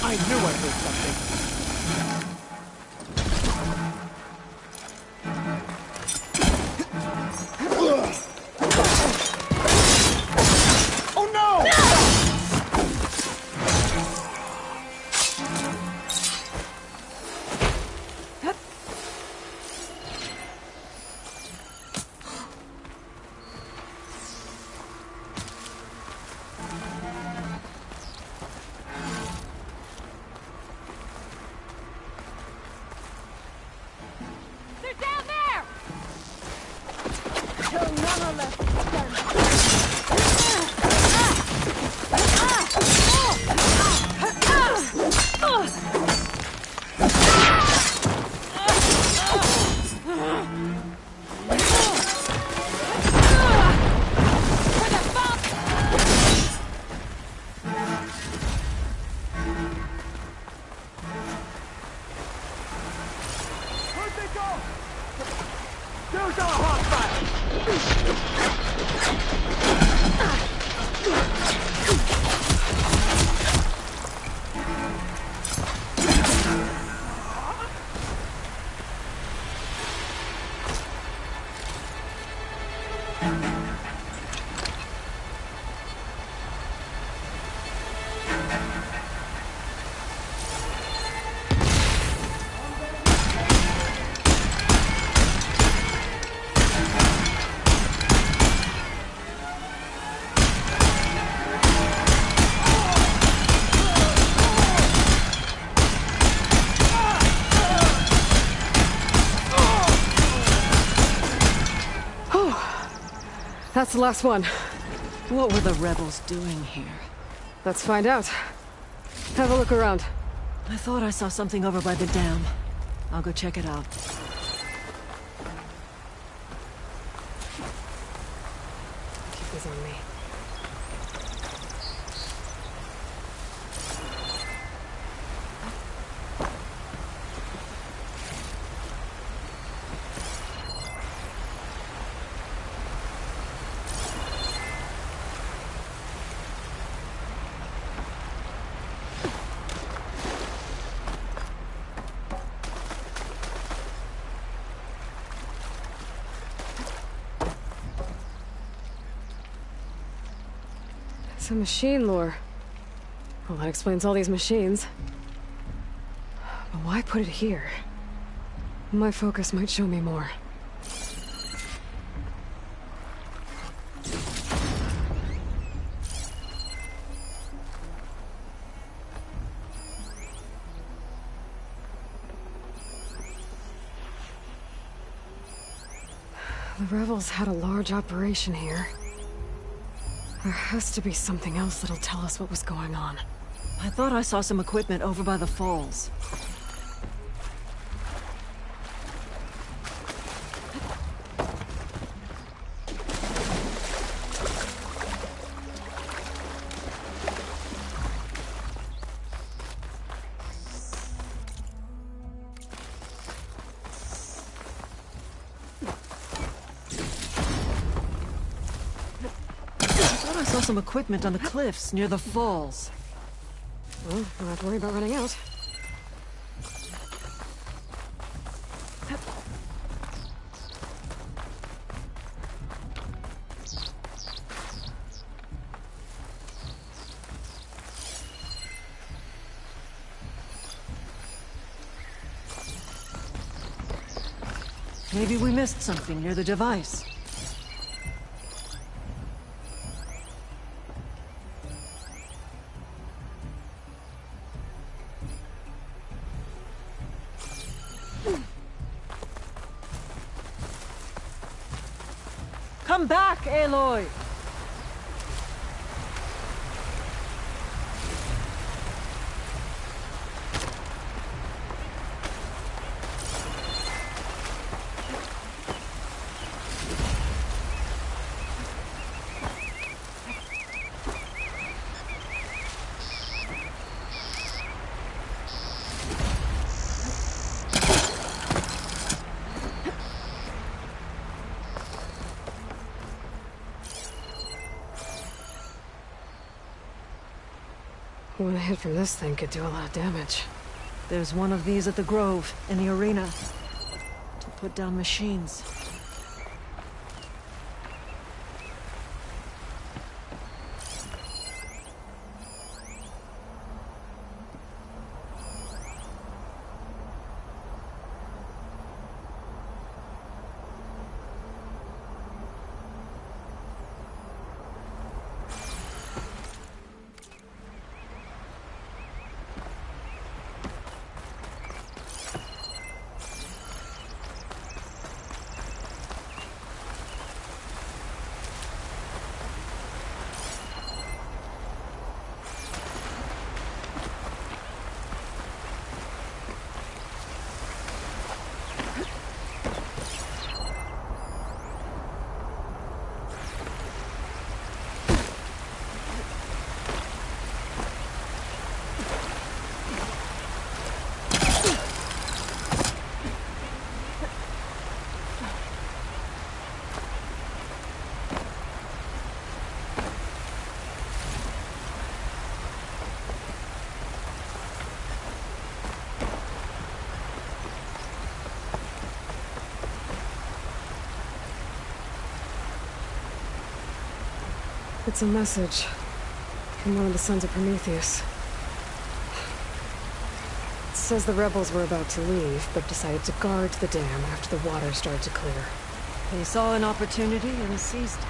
I knew I heard something. Oh no! That's the last one. What were the rebels doing here? Let's find out. Have a look around. I thought I saw something over by the dam. I'll go check it out. Keep these on me. Some machine lore. Well, that explains all these machines. But why put it here? My focus might show me more. The rebels had a large operation here. There has to be something else that'll tell us what was going on. I thought I saw some equipment over by the falls. I saw some equipment on the cliffs near the falls. Well, don't have to worry about running out. Maybe we missed something near the device. Come back, Aloy! One hit from this thing could do a lot of damage. There's one of these at the Grove, in the arena. To put down machines. It's a message from one of the Sons of Prometheus. It says the rebels were about to leave, but decided to guard the dam after the water started to clear. They saw an opportunity and seized it.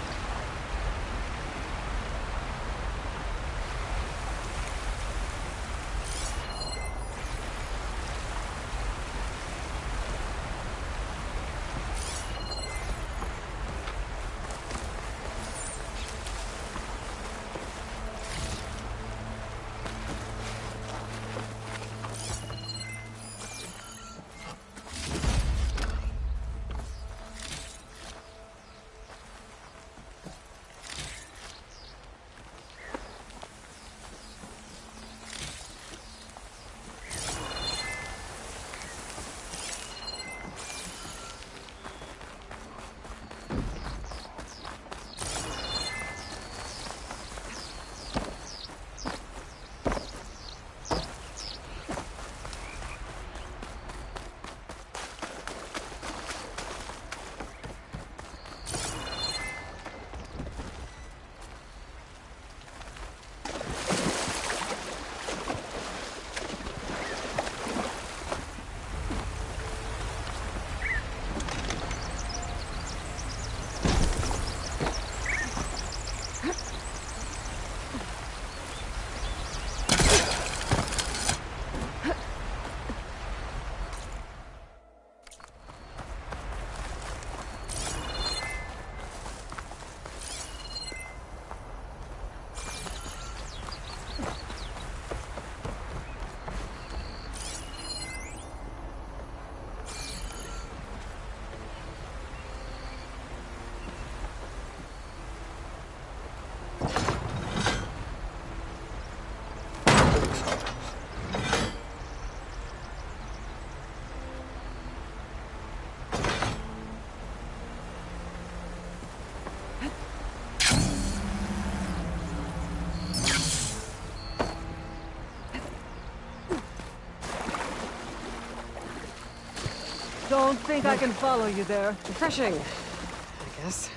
Don't think I can follow you there. Refreshing, I guess.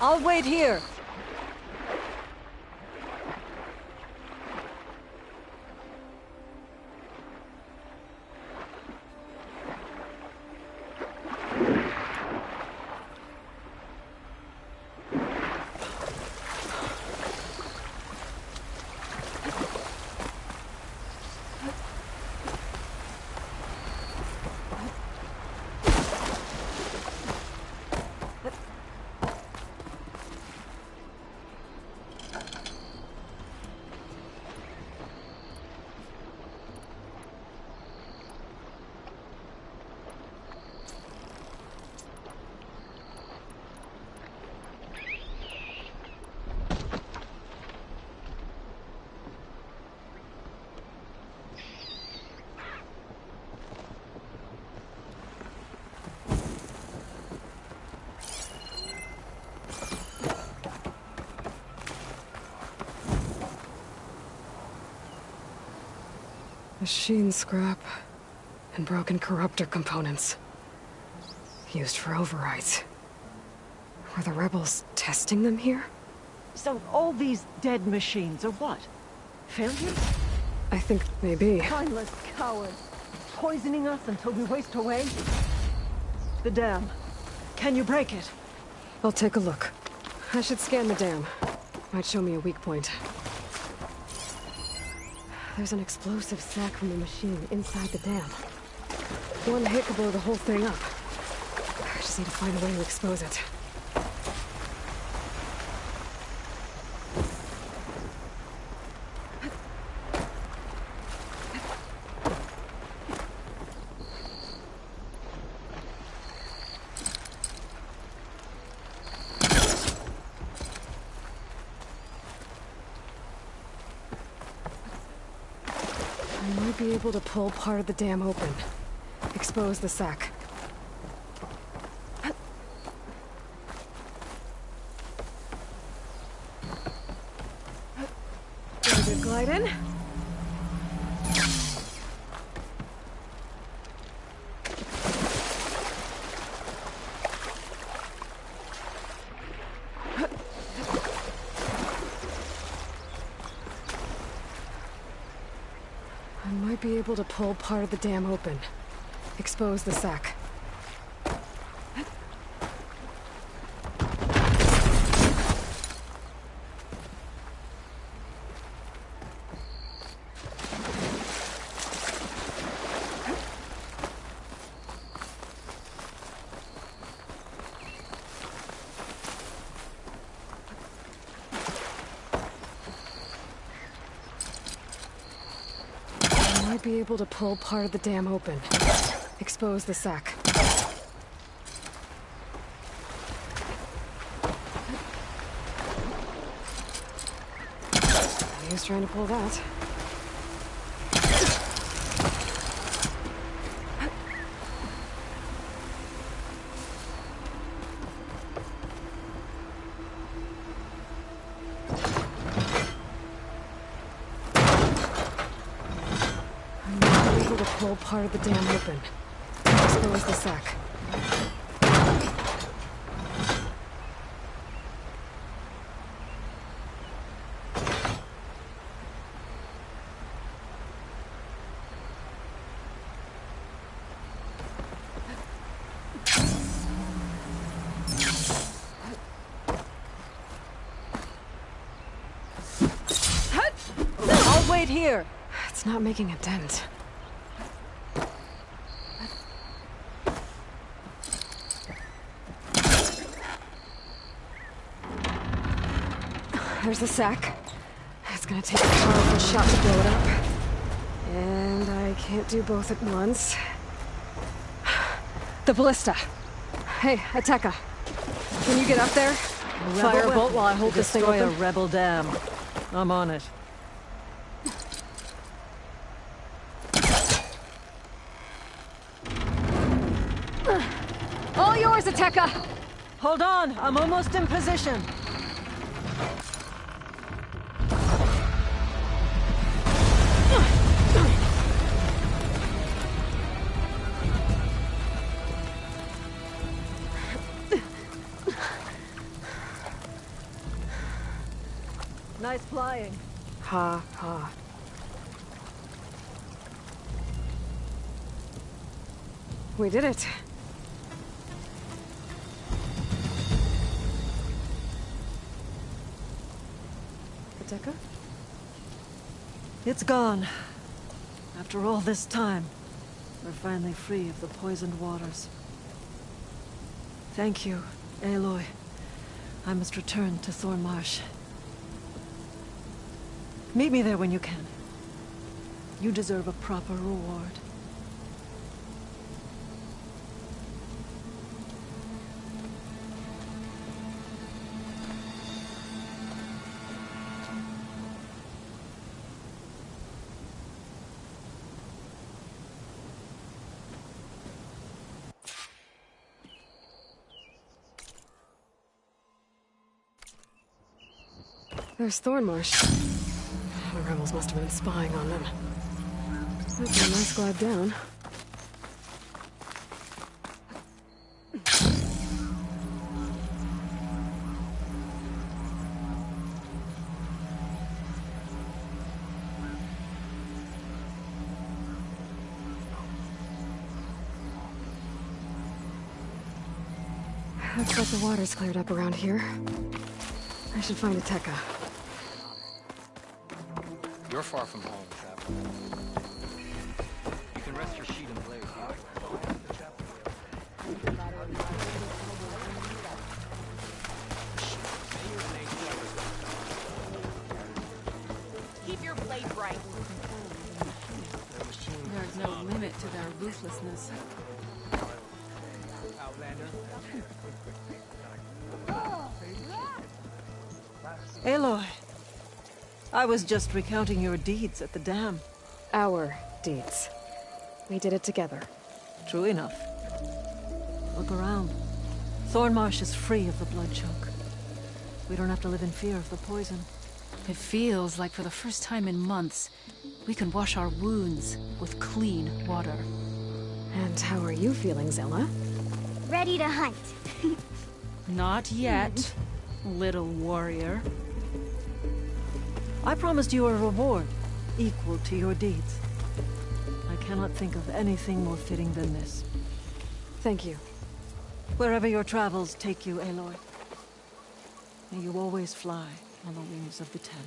I'll wait here. Machine scrap and broken corruptor components. Used for overrides. Were the rebels testing them here? So all these dead machines are what? Failures? I think maybe. Mindless cowards. Poisoning us until we waste away? The dam. Can you break it? I'll take a look. I should scan the dam. Might show me a weak point. There's an explosive sack from the machine inside the dam. One hit could blow the whole thing up. I just need to find a way to expose it. I might be able to pull part of the dam open. Expose the sack. Good glide in. I might be able to pull part of the dam open. Expose the sack. I might be able to pull part of the dam open. Expose the sack. He was trying to pull that. I'm not able to pull part of the dam open. Expose the sack. I'll wait here. It's not making a dent. There's the sack. It's gonna take a powerful shot to blow it up. And I can't do both at once. The ballista. Hey, Ateka. Can you get up there? Fire a bolt while I hold this thing Destroy open? a rebel dam. I'm on it. All yours, Ateka! Hold on, I'm almost in position. Nice flying. Ha, ha. We did it. Ateka? It's gone. After all this time, we're finally free of the poisoned waters. Thank you, Aloy. I must return to Thornmarsh. Meet me there when you can. You deserve a proper reward. There's Thornmarsh. The rebels must have been spying on them. That's a nice glide down. Looks like the water's cleared up around here. I should find Ateka. You're far from home, traveler. You can rest your sheet and blade here. Keep your blade bright. There's no limit to their ruthlessness. Aloy, I was just recounting your deeds at the dam. Our deeds. We did it together. True enough. Look around. Thornmarsh is free of the blood choke. We don't have to live in fear of the poison. It feels like for the first time in months, we can wash our wounds with clean water. And how are you feeling, Zella? Ready to hunt. Not yet, little warrior. I promised you a reward equal to your deeds. I cannot think of anything more fitting than this. Thank you. Wherever your travels take you, Aloy, may you always fly on the wings of the Ten.